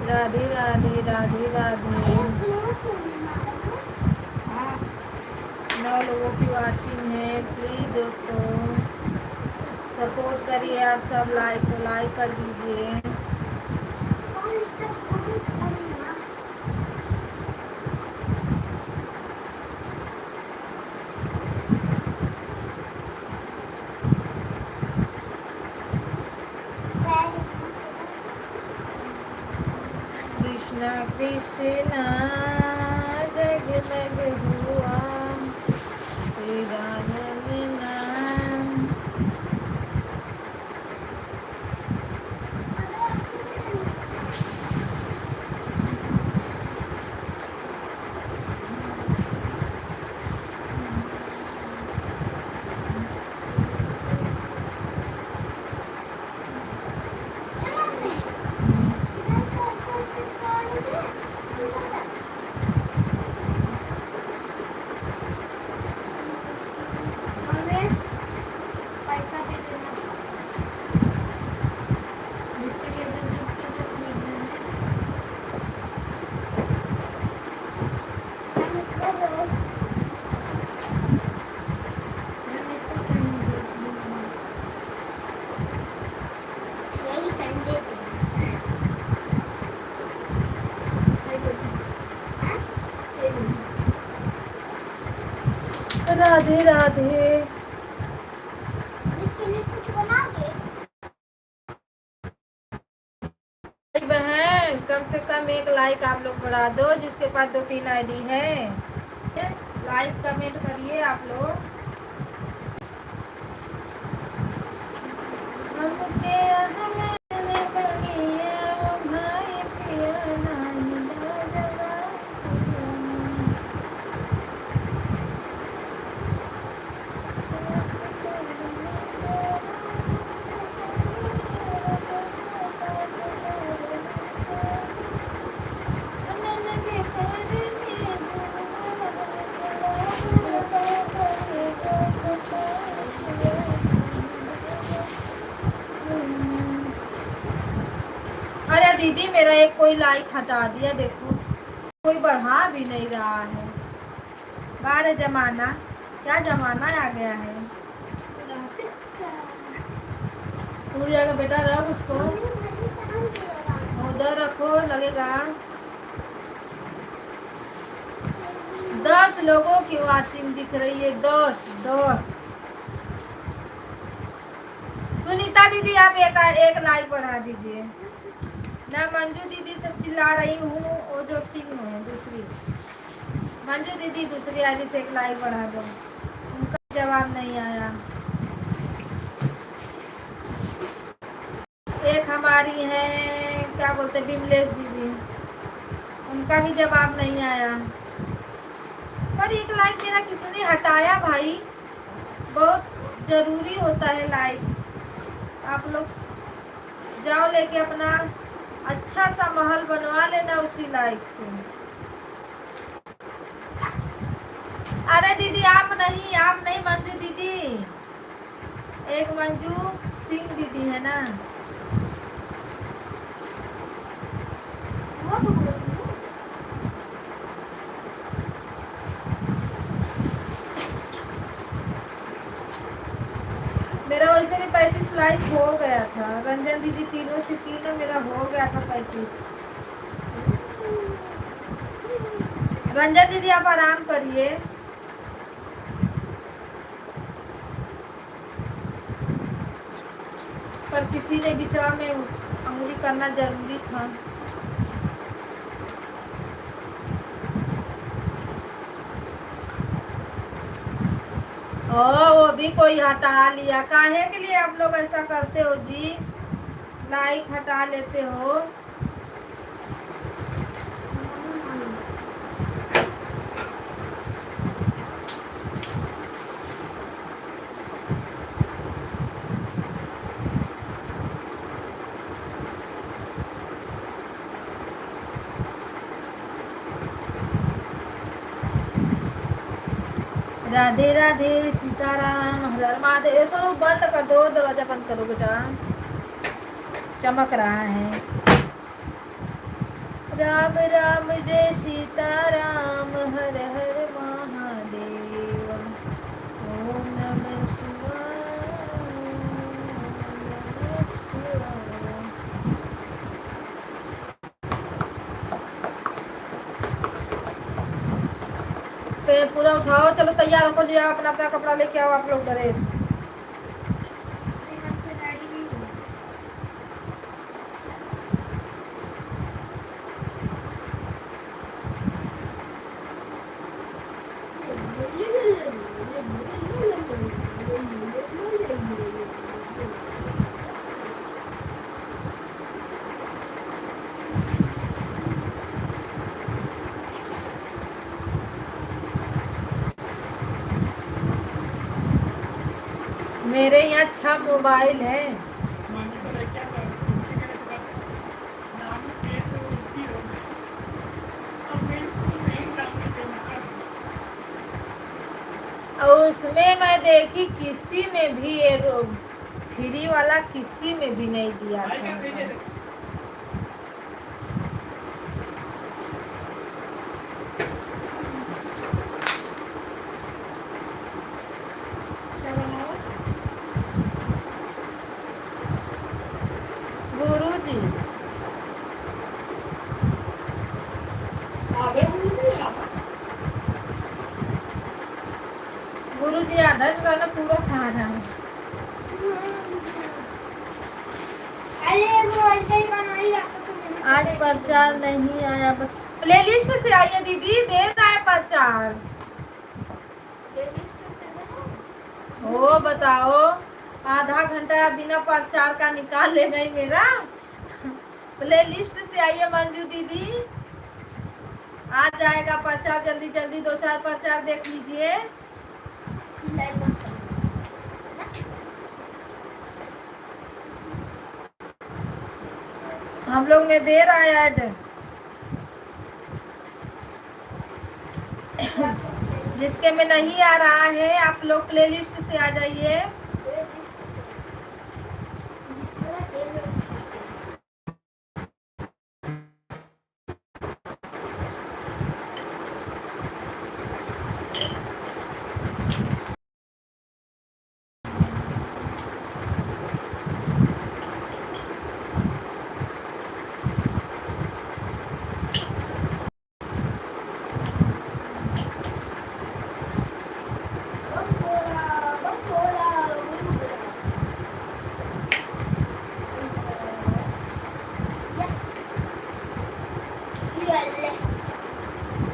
राधे राधे, राधे राधे। 9 लोगों की वाचिंग है। प्लीज दोस्तों सपोर्ट करिए आप सब, लाइक को लाइक कर दीजिए। कृष्णा कृष्णा जगमग हुआ तेरा नाम। पैसा दे देना। जिसके लिए जो गिफ्ट जो खरीदना है। हम इसको रोज हम इसको पेन दे दूंगा। यही पेन दे दूंगा। सही बोल। हाँ? सही बोल। राधे राधे। इसके लिए कुछ बनाओगे? बहन कम से कम एक लाइक आप लोग बढ़ा दो, जिसके पास 2-3 आईडी है। लाइक कमेंट करिए आप लोग। हमके हमने बनिया वो भाई पिया नहीं लाजवाब। अरे दीदी मेरा एक कोई लाइक हटा दिया, देखो कोई बढ़ा भी नहीं रहा है। बार जमाना, क्या जमाना आ गया है। उड़ जाएगा बेटा, रख उसको उधर रखो, लगेगा। 10 लोगों की वाचिंग दिख रही है, 10। सुनीता दीदी आप एक लाइक बढ़ा दीजिए ना। मंजू दीदी से चिल्ला रही हूँ, वो जो सिंह है दूसरी मंजू दीदी, दूसरी आईडी से एक लाइक बढ़ा दो। उनका जवाब नहीं आया। एक हमारी है क्या बोलते बिमलेश दीदी, उनका भी जवाब नहीं आया। पर एक लाइक मेरा किसी ने हटाया भाई, बहुत जरूरी होता है लाइक। आप लोग जाओ लेके अपना अच्छा सा महल बनवा लेना उसी लाइक से। अरे दीदी आप नहीं मंजू दीदी, एक मंजू सिंह दीदी है ना। वो तो बोल रही हूँ। मेरा वैसे भी 35 लाइक हो गया था। रंजन दीदी तीनों से तीनों मेरा हो गया था 35। रंजन दीदी आप आराम करिए। पर किसी ने बीचवा में अंगुली करना जरूरी था। वो भी कोई हटा लिया, काहे के लिए आप लोग ऐसा करते हो जी, लाइक हटा लेते हो। राधे राधे सीताराम हर हर महादेव। सुनो बंद कर दो, दरवाजा बंद करो बेटा, चमक रहा है। राम राम जय सीताराम हर हर महादेव। ओम नमः शिवाय। पूरा उठाओ, चलो तैयार होकर ले आओ, अपना अपना कपड़ा लेके आओ आप लोग, ड्रेस। मेरे यहाँ 6 मोबाइल है। मामी को लेके क्या कर नाम पे तो उसी हो अब मैं इसको नहीं डालने देना। और उसमें मैं देखी किसी में भी ये फ्री वाला किसी में भी नहीं दिया भाई क्या था। भेजे थे? क्या बनाओ? गुरुजी आधे मुझे नहीं आता। गुरुजी आधा जो था ना पूरा खा रहा है। अरे वो ऐसे ही बनाई रखो तुमने। आज प्रचार नहीं आया, प्ले लिस्ट से आइए दीदी, दे रहा है प्रचार। ओ बताओ, आधा घंटा बिना प्रचार का निकाल ले गई मेरा। प्ले लिस्ट से आइए मंजू दीदी, आ जाएगा प्रचार, जल्दी जल्दी 2-4 प्रचार देख लीजिए। हम लोग में दे रहा है ऐड। जिसके में नहीं आ रहा है आप लोग प्ले लिस्ट से आ जाइए।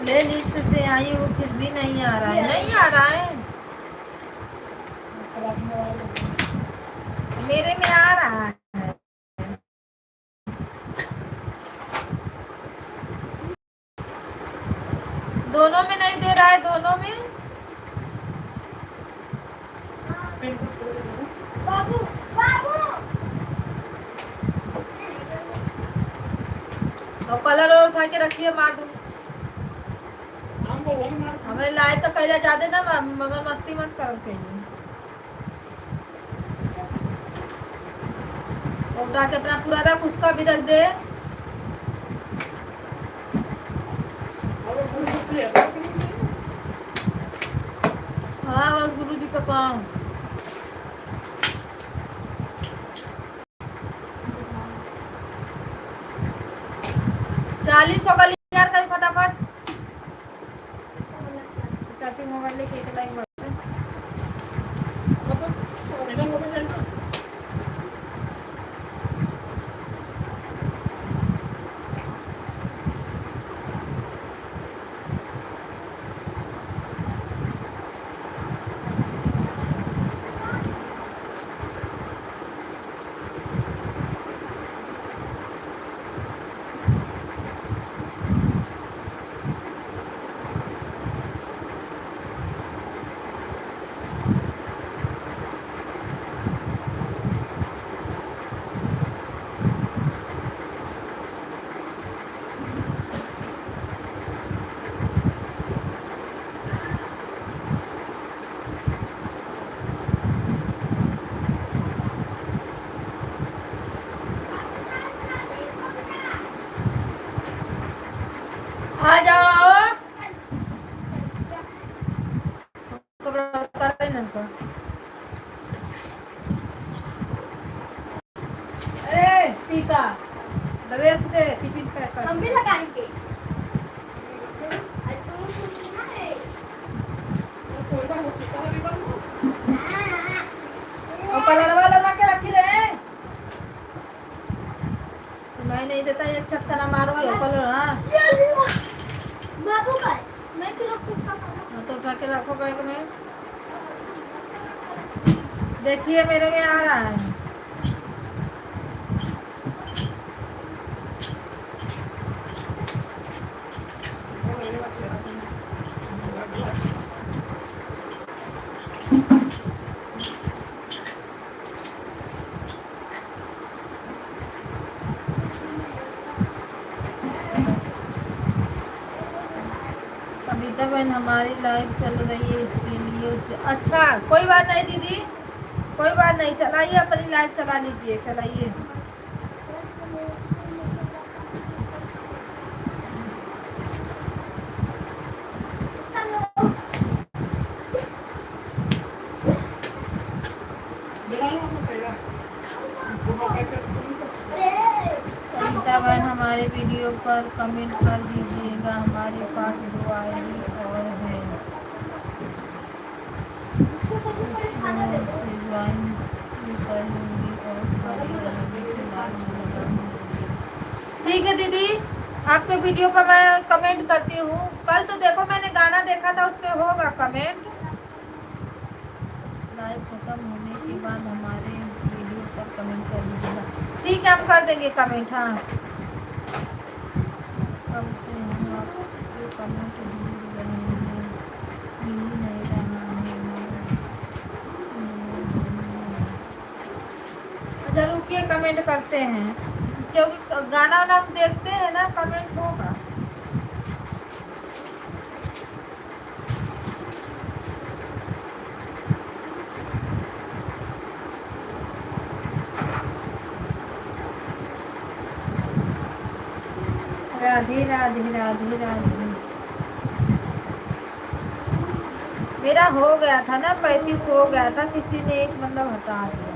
प्ले लिस्ट से आई हूँ फिर भी नहीं आ रहा है, नहीं आ रहा है। मेरे में आ रहा है, दोनों में नहीं दे रहा है, दोनों में। बाबू बाबू और कलर और उठा के रखिए, मार दूँ। हमको वही मार हमें लाइव तो कह जाते ना, मगर मस्ती मत करो कहीं। उठा के अपना पूरा रख, उसका भी रख दे। हाँ, और गुरु जी का पाँव। चालीस सौ का यार कहीं फटाफट। चाची मोबाइल लेके एक लाइन बढ़ते। आ जाओ, उतार लेना इनको। अरे पीता ड्रेस दे, टिफिन पैक कर। हम भी लगाएंगे। अरे तुम सुनना है। तना मारो ये कलर हाँ बाबू का है। मैं फिर उसका खाना हाँ, तो उठा के रखो बैग में। देखिए मेरे में आ रहा है। कविता बहन हमारी लाइव चल रही है, इसके लिए अच्छा कोई बात नहीं दीदी, कोई बात नहीं, चलाइए अपनी लाइव चला लीजिए, चलाइए। कविता बहन हमारे वीडियो पर कमेंट कर दीजिएगा, हमारे पास 2 आईडी और है, खाना दे दो। से ज्वाइन भी कर लूँगी और खाली रहेंगी तो लाइव में लगाऊंगी। ठीक है दीदी, आपके वीडियो पर मैं कमेंट करती हूँ। कल तो देखो मैंने गाना देखा था, उस पर होगा कमेंट। लाइव खत्म होने के बाद हमारे वीडियो पर कमेंट कर दीजिएगा। ठीक है, हम कर देंगे कमेंट। हाँ, अब से हम आपके कमेंट ढूंढ रहे हैं, मिल ही नहीं रहा है। अच्छा रुकिए, कमेंट करते हैं, क्योंकि गाना वाना हम देखते हैं ना, कमेंट होगा। राधे राधे राधे राधे। मेरा हो गया था ना, 35 हो गया था, किसी ने एक मतलब हटा दिया।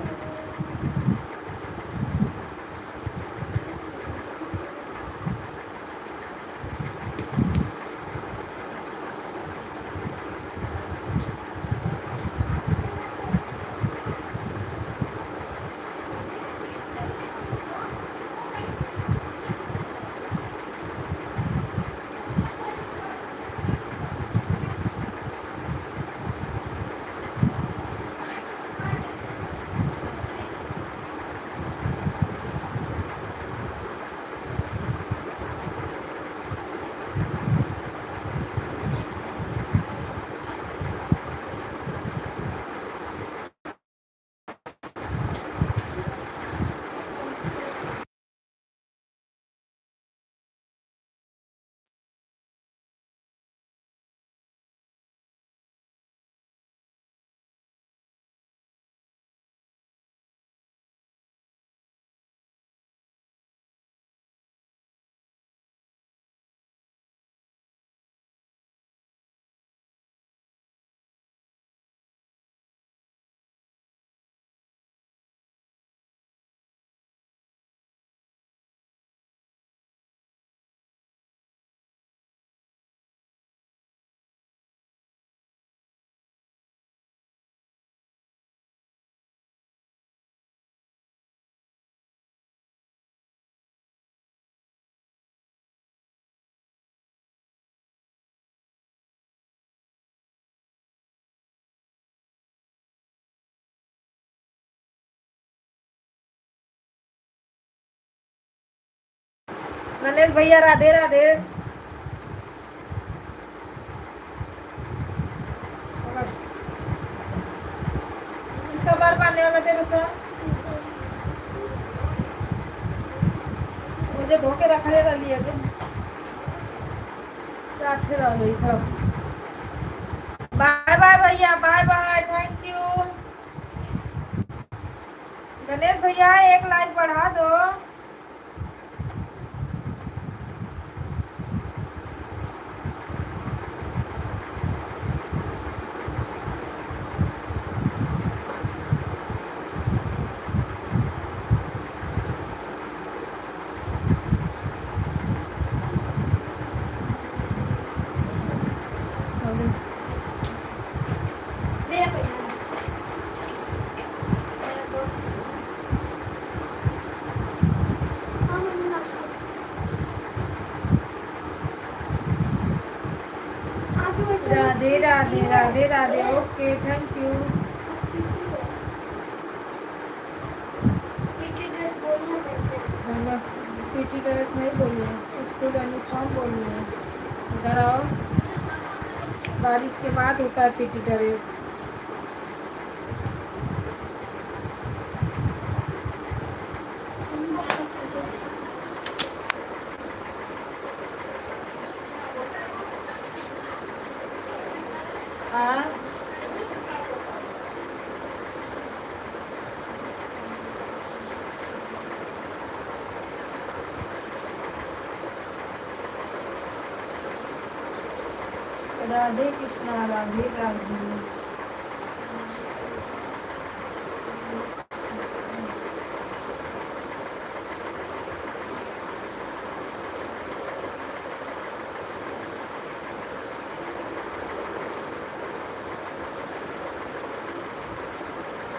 गणेश भैया राधे राधे। इसका बार बांधने वाला तेरे से मुझे धोके रखा है लिए बाय बाय भैया, bye bye, thank you. Ganesh भैया एक लाइक बढ़ा दो। मेरा कोई नहीं। Radhe Radhe Radhe Radhe. Okay thank you. PT dress बोलना पड़ता है। मैंने पीटी ड्रेस नहीं बोली है, स्कूल यूनिफॉर्म बोली है। इधर आओ, बारिश के बाद होता है पीटी ड्रेस। हाँ राधे कृष्णा राधे राधे।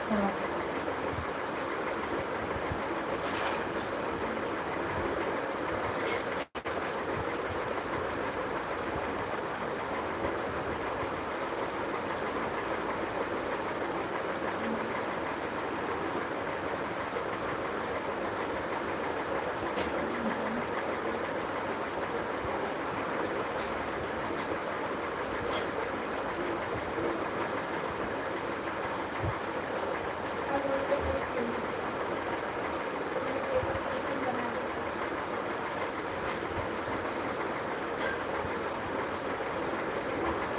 हाँ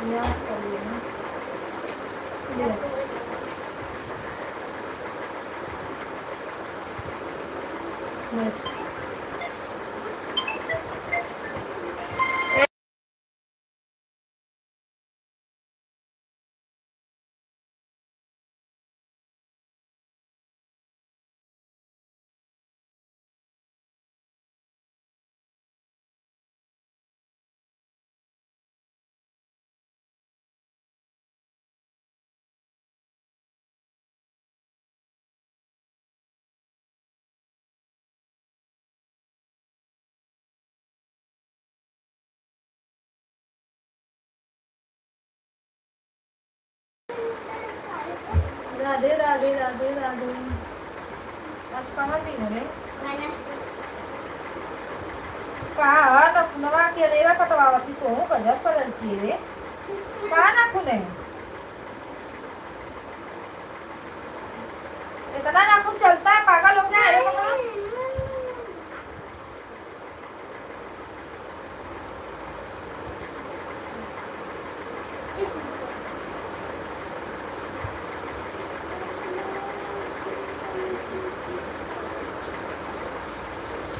याद कर लेना। ये मैं राधे राधे राधे राधे। आज कहाँ दिन है रे? कहा नखुनवा के रेरा कटवावती तो गजब कर की रे। कहा नाखून है? इतना नाखून चलता है, पागल हो गया है।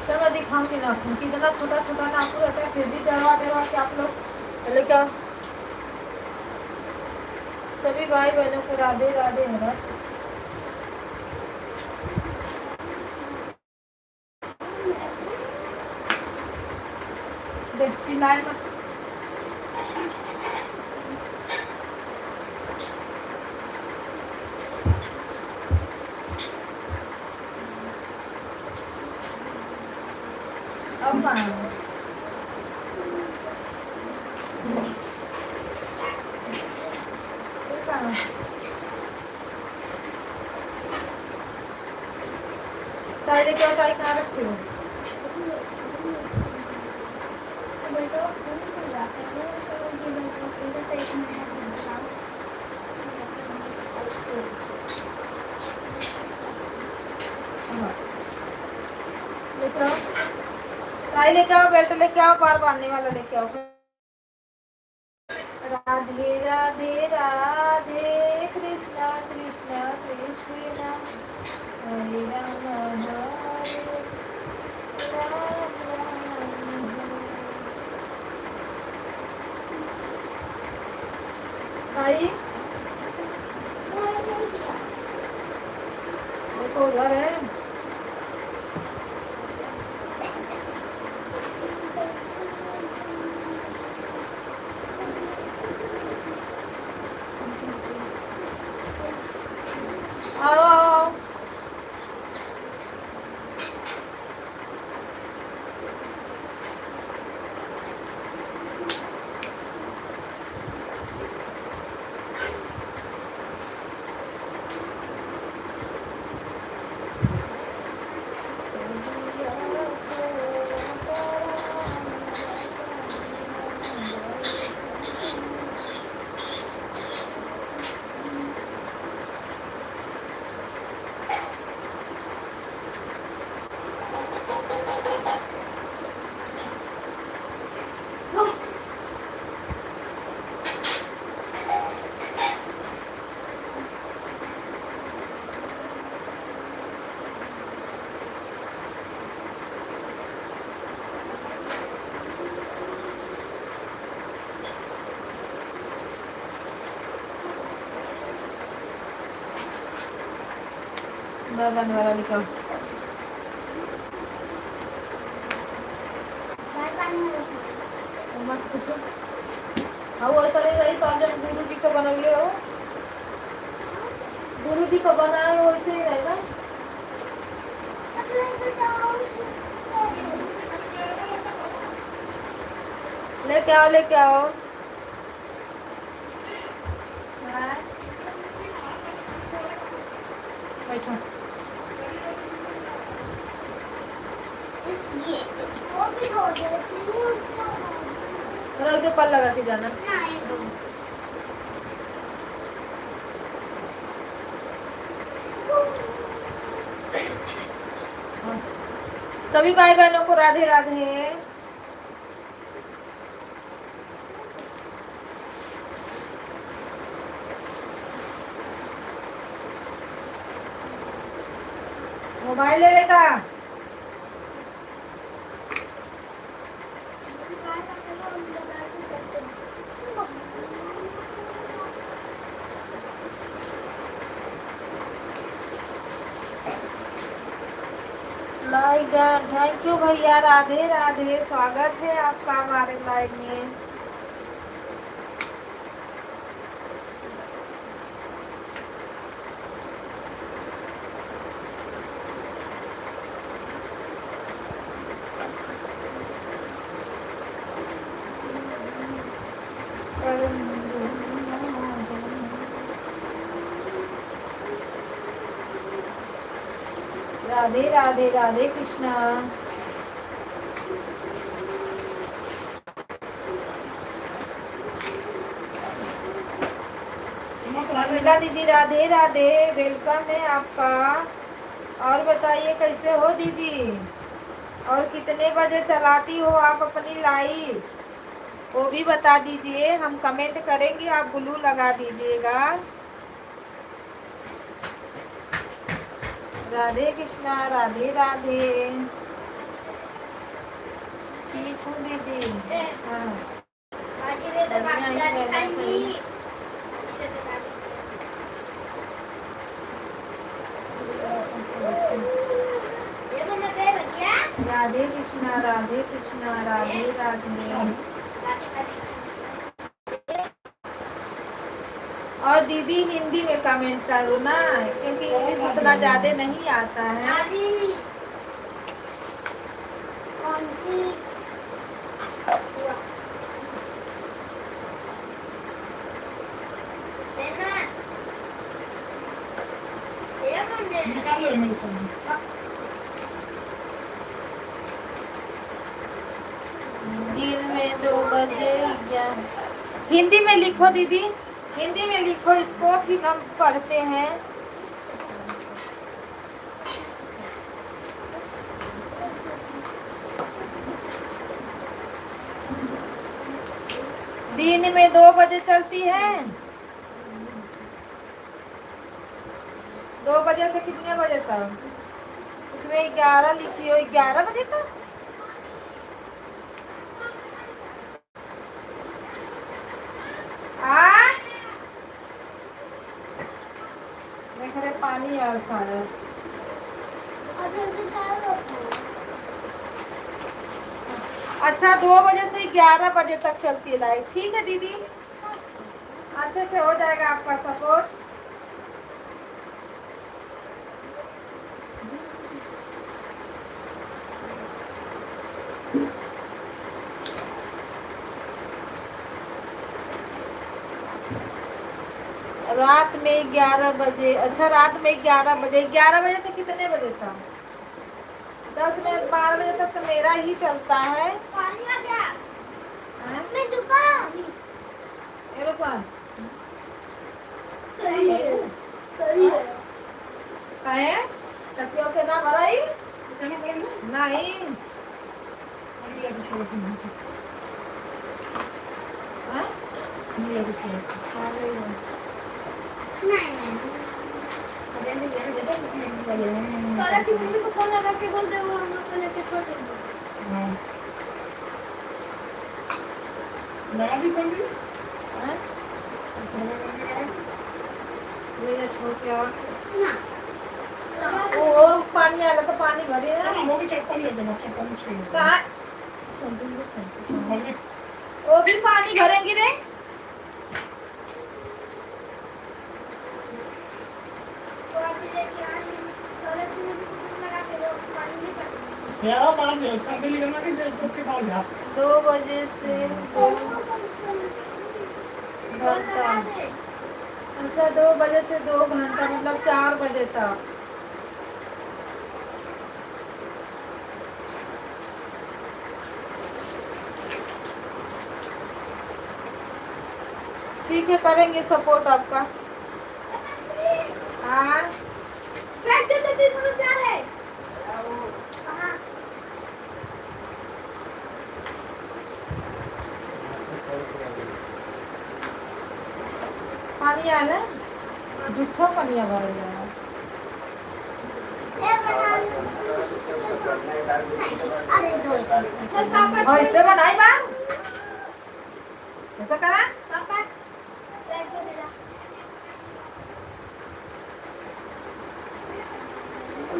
चल मैं दिखाऊंगी नाखून, कितना छोटा छोटा नाखून रहता है, फिर भी डरवा डरवा के आप लोग लेके आओ। सभी भाई बहनों को राधे राधे है। देख चिल्लाए मत। अब कहाँ ताई क्या ताई कहाँ रखी हो? लेके आओ ताई, लेके आओ बेल्ट, लेके आओ पार बांधने वाला लेके आओ। राधे राधे राधे कृष्णा कृष्णा कृष्णा हरे राम हरे राम भाई देखो उधर है। आओ आओ बन वाला लिखा। बाय पानी में रखो। मस्त कुछ हाँ वो तरह रही तो जब गुरु जी का बनौले हो, गुरु जी का बनाए हो वैसे ही रहेगा। अब लेके जाओ। लेके आओ लेके आओ। हाँ। बैठो। ये इसको भी धो देती हूँ। रख दो, कल लगा के जाना। नहीं हाँ। सभी भाई बहनों को राधे राधे। मोबाइल ले लेगा। लाइक थैंक यू भैया, राधे राधे, स्वागत है आपका हमारे लाइव में। राधे राधे, राधे कृष्णा। अर्मिला दीदी राधे राधे, वेलकम है आपका। और बताइए कैसे हो दीदी, और कितने बजे चलाती हो आप अपनी लाइव, वो भी बता दीजिए। हम कमेंट करेंगे, आप ब्लू लगा दीजिएगा। राधे कृष्णा, राधे राधे। ठीक हूँ दीदी। हाँ राधे कृष्णा, राधे कृष्णा, राधे राधे। और दीदी हिंदी में कमेंट करो ना, क्योंकि इंग्लिश उतना ज्यादा नहीं आता है। कौन सी निकाल लो मेरे सामने। दिन में 2 बजे या हिंदी में लिखो दीदी, हिंदी में लिखो इसको, फिर हम पढ़ते हैं। दिन में 2 बजे चलती है। 2 बजे से कितने बजे तक? इसमें 11 लिखी हो, 11 बजे तक। देख रहे पानी और सारा। अच्छा 2 बजे से 11 बजे तक चलती है लाइव, ठीक है दीदी, अच्छे से हो जाएगा आपका सपोर्ट। रात में 11 बजे। अच्छा रात में 11 बजे, 11 बजे से कितने बजे तक? 10 मिनट 12 बजे तक तो मेरा ही चलता है। पानी आ गया। हैं? मैं चुका एरोसान करिए कहे टकियों के नाम भराई जाना पड़ेगा नहीं। अगले को छोड़ के हैं? अगले को छोड़ के आ गई है। नहीं अगले को जाके देखो सारा की मम्मी को फोन लगा के बोल दे वो हम लोग को लेके छोड़ देंगे। हां लगा दी कौन दी हैं? छोड़ के ले जा छोड़ के और ना वो पानी आला तो पानी भरी ना हाँ, वो भी चप्पल ले लेना, चप्पल चाहिए। कहाँ बोलिए। वो भी पानी भरेंगी रे तो अभी लेके आ रही हूँ। चलो तुम लगा के दो, पानी नहीं पड़ेगा। यार बाहर जाओ, संडे करना कि के पास जा। 2 बजे से 2 घंटा अच्छा 2 बजे से 2 घंटा मतलब 4 बजे तक ठीक है करेंगे सपोर्ट आपका हाँ बैठ के जल्दी समझ जा रहा है। हाँ। पानी आना जूठो पानी भर गया ए बना लो। अरे दो चल पापा और इससे बनाई बार ऐसा करा पापा बैठ के मिला।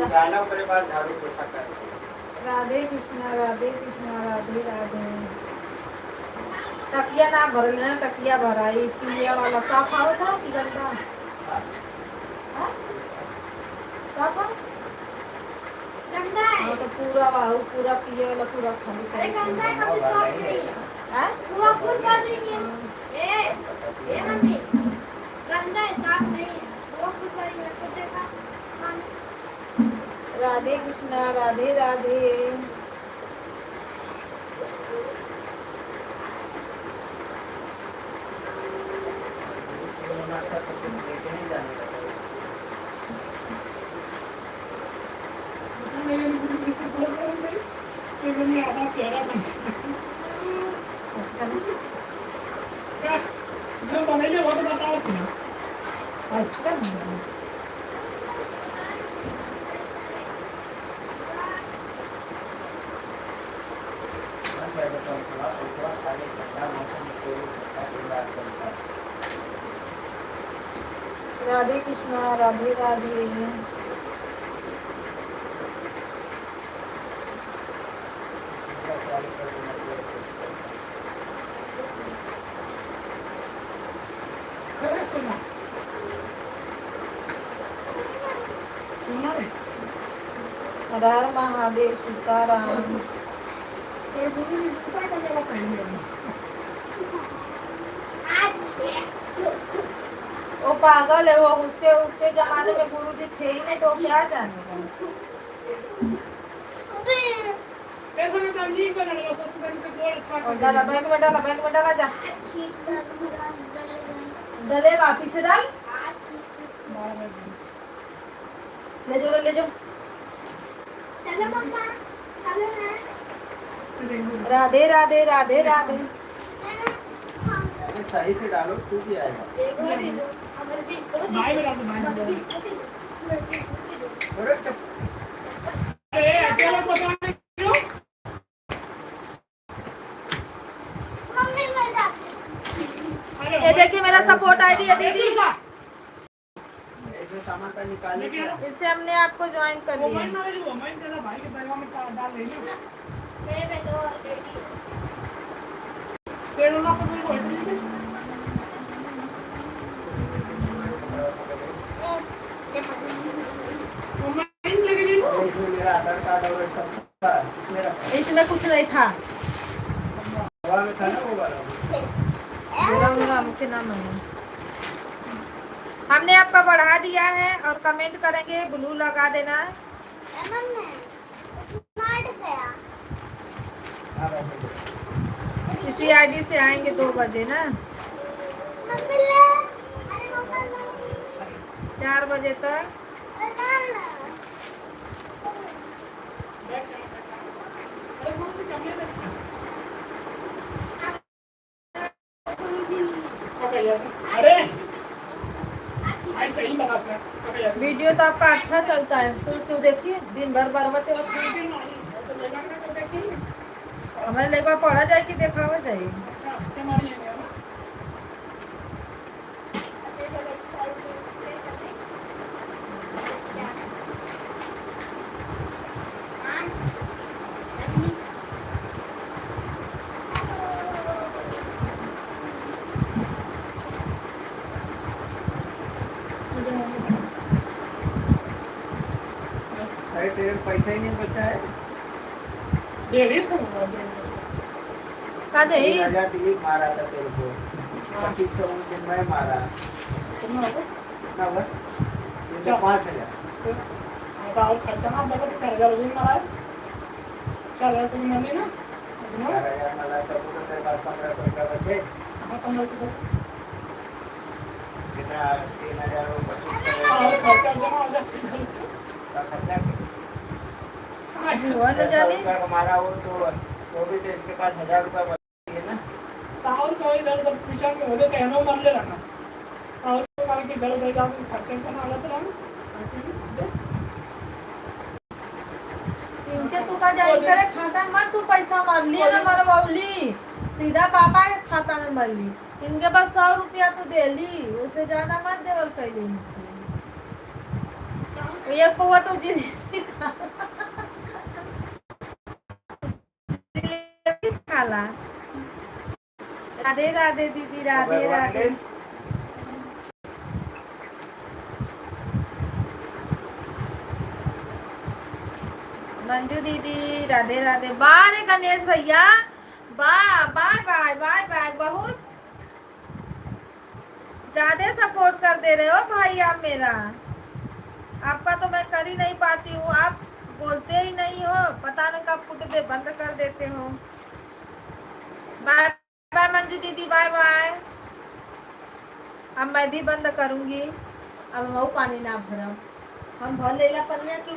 जाना उसके बाद झाड़ू पोछा कर राधे कृष्णा राधे कृष्णा राधे राधे तकिया ना भर लेना तकिया भराई पिया वाला साफ आओ था कि गंदा हाँ? साफ आओ? गंदा है। हाँ तो पूरा वाहू पूरा पिए वाला पूरा खाली अरे गंदा है, कभी साफ नहीं है। हाँ? पूरा फुल कर दीजिए। ए मम्मी गंदा है, साफ नहीं है। वो फुल करिए तो देखा। हाँ। राधे कृष्णा राधे राधे मेरे आधा चेहरा बन क्या जो बनाइए वो तो बताओ कि ना। अच्छा राधे कृष्णा राधे राधे अरे सुना सुना रे हर हर महादेव सीताराम तेरे गुरु जी पता कर जरा पहले वो पागल है वो उसके उसके जमाने में गुरुजी थे ही नहीं तो क्या जानेगा ऐसा में तबलीग बना लो सबसे पहले से गोल अच्छा और कर डाला बैंक में डाला जा डलेगा पीछे डाल ले जाओ ले जाओ चलो मम्मा चलो ना। राधे राधे राधे राधे सही से डालो तू भी आएगा एक बार दे दो हमारे भी करो भाई मेरा तो भाई हमारे भी करो। अरे चुप अरे अकेला पता नहीं क्यों मम्मी मैं जा। ये देखिए मेरा सपोर्ट आईडी है दीदी जो सामान का निकाले इससे हमने आपको ज्वाइन कर वो लिया मैं ना वो मैं तेरा भाई के बैग में डाल ले लो मैं तो रेडी तेरे ना पता नहीं वो मैं लगे ले लो इसमें मेरा आधार कार्ड और सब था इसमें रखा इसमें कुछ नहीं था हवा में था ना वो वाला मेरा मेरा मुझे नाम है हमने आपका बढ़ा दिया है और कमेंट करेंगे ब्लू लगा देना मम्मी मार गया। इसी आईडी से आएंगे 2 बजे ना मम्मी ले अरे मम्मा ले 4 बजे तक अरे ना ना अरे मम्मी कम ले अरे भाई सही बता सर वीडियो तो आपका अच्छा चलता है तो क्यों देखिए दिन भर बरबटे हमारे लेकर पढ़ा जाए कि देखावा जाए अरे तेरे को पैसा ही नहीं बचा है। 150 हुआ, 150। का दे 3000 टिकट मारा था तेरे को, 2500 उस दिन मैं मारा। कितना होगा? कितना हुआ? 5000। और खर्चा ना बता, 4000 रुपये मारा है। 4000 तुम मिली ना? 4000 मारा तब तो तेरे पास 1500 का बचे। हाँ, 1500। कितना 3000 और 2500 खर्चा जमा हो जाता है। का खर्चा हुआ न जाने। रुपया हमारा हो तो भी तो इसके पास 1000 रुपया बचे ना। और कोई इधर उधर पीछा में होते कहना मान ले रहना। और मार के इधर उधर का खर्चा करना वाला तो रहना। इनके तू का जाई करे खाता में मत तू पैसा मार लिए ना मार बाउली, सीधा पापा के खाता में मर ली। इनके पास 100 रुपया तो दे ली, उससे ज्यादा मत देवल कैली। एक पौवा तो जी खाला। राधे राधे दीदी, राधे राधे। मंजू दीदी राधे राधे। बाय रे गणेश भैया, bye bye bye bye bye. बहुत ज्यादा सपोर्ट कर दे रहे हो भाई आप मेरा। आपका तो मैं कर ही नहीं पाती हूँ, आप बोलते ही नहीं हो, पता नहीं कब फुट दे बंद कर देते हो। बाय बाय मंजू दीदी, बाय बाय। अब मैं भी बंद करूंगी। अब मैं पानी ना भरा, हम भर लेला पनिया कि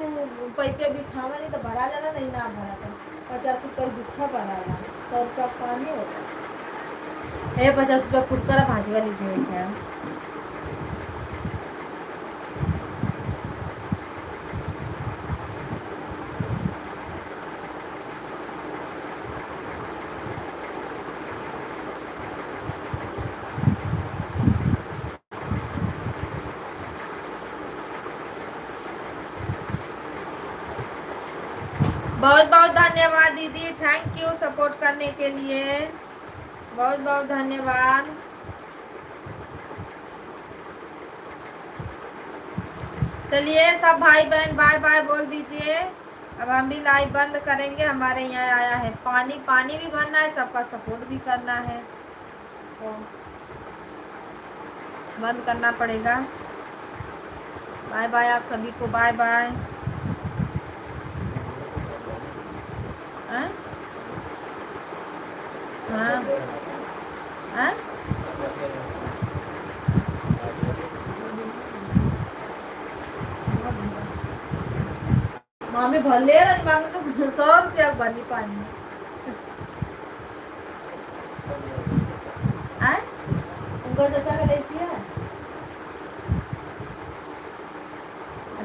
पैपे बिछावा नहीं तो भरा जाला, नहीं ना भरा था 50 रुपये दुखा भरा 100 रुपया पानी होता है। 50 रुपया फुटकर भाजी वाली दे क्या। बहुत बहुत धन्यवाद दीदी, थैंक यू सपोर्ट करने के लिए, बहुत बहुत धन्यवाद। चलिए सब भाई बहन बाय बाय बोल दीजिए। अब हम भी लाइव बंद करेंगे। हमारे यहाँ आया है पानी, पानी भी भरना है, सबका सपोर्ट भी करना है, तो बंद करना पड़ेगा। बाय बाय आप सभी को, बाय बाय। हाँ हाँ मामी भर ले रही मांगे तो 100 रुपया भरनी पानी। उनका चाचा का लेती है।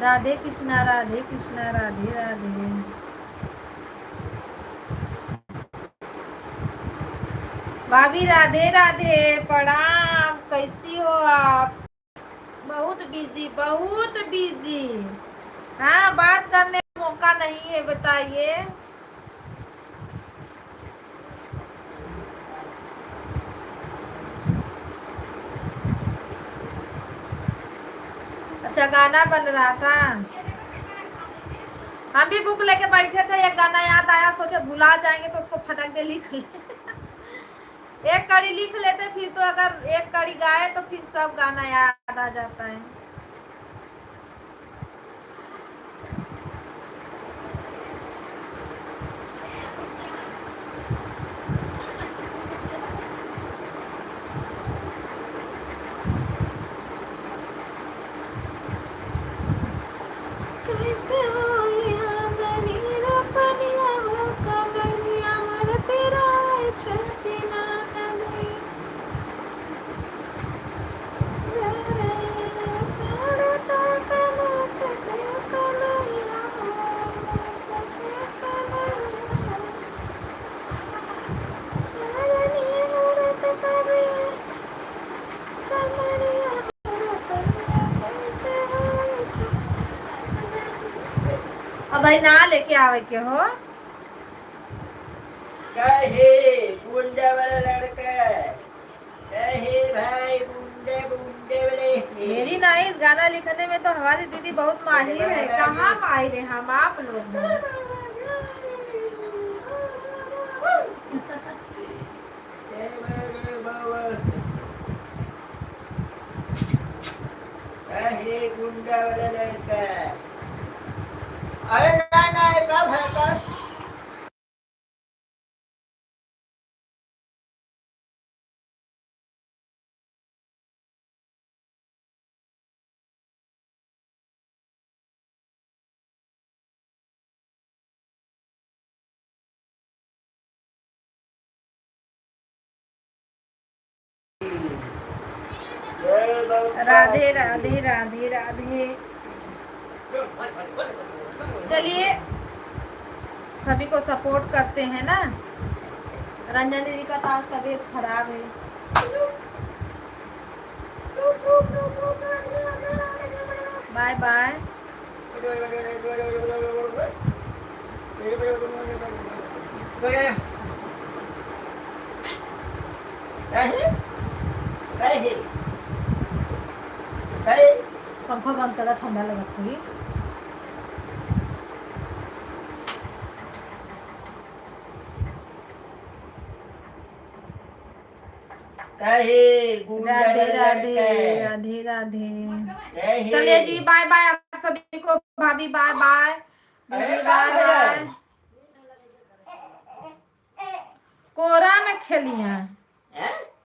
राधे कृष्णा राधे कृष्णा राधे राधे। भाभी राधे राधे, प्रणाम। कैसी हो आप? बहुत बिजी, बहुत बिजी। हाँ, बात करने का मौका नहीं है, बताइए। अच्छा गाना बन रहा था, हम भी बुक लेके बैठे थे, एक गाना याद आया, सोचे भुला जाएंगे तो उसको फटक दे लिख ले। एक कड़ी लिख लेते, फिर तो अगर एक कड़ी गाए तो फिर सब गाना याद आ जाता है। कैसे हो या मनी रपनिया हो कमरिया मर तेरा छती ना नदी जरे पड़ता कनो चके कलैया हो चके कलैया यानी औरत कभी कमरिया अब भाई ना लेके आवे के हो। कहे बुंडे वाला लड़का, कहे भाई बुंडे बुंडे वाले मेरी नाइस गाना लिखने में तो हमारी दीदी बहुत माहिर है। कहाँ माहिर है हम आप लोग हैं। अरे गुंडा वाला लड़का। अरे ना कब है कब? राधे राधे राधे राधे। चलिए सभी को सपोर्ट करते हैं ना। रंजन दीदी का तो तबीयत खराब है। Bye bye. पंखा बंद करा ठंडा लगत हुई। राधे राधे राधे राधे। चलिए जी बाय बाय आप सभी को। भाभी बाय बाय। दीदी बाय बाय। कोरा में खेलिए।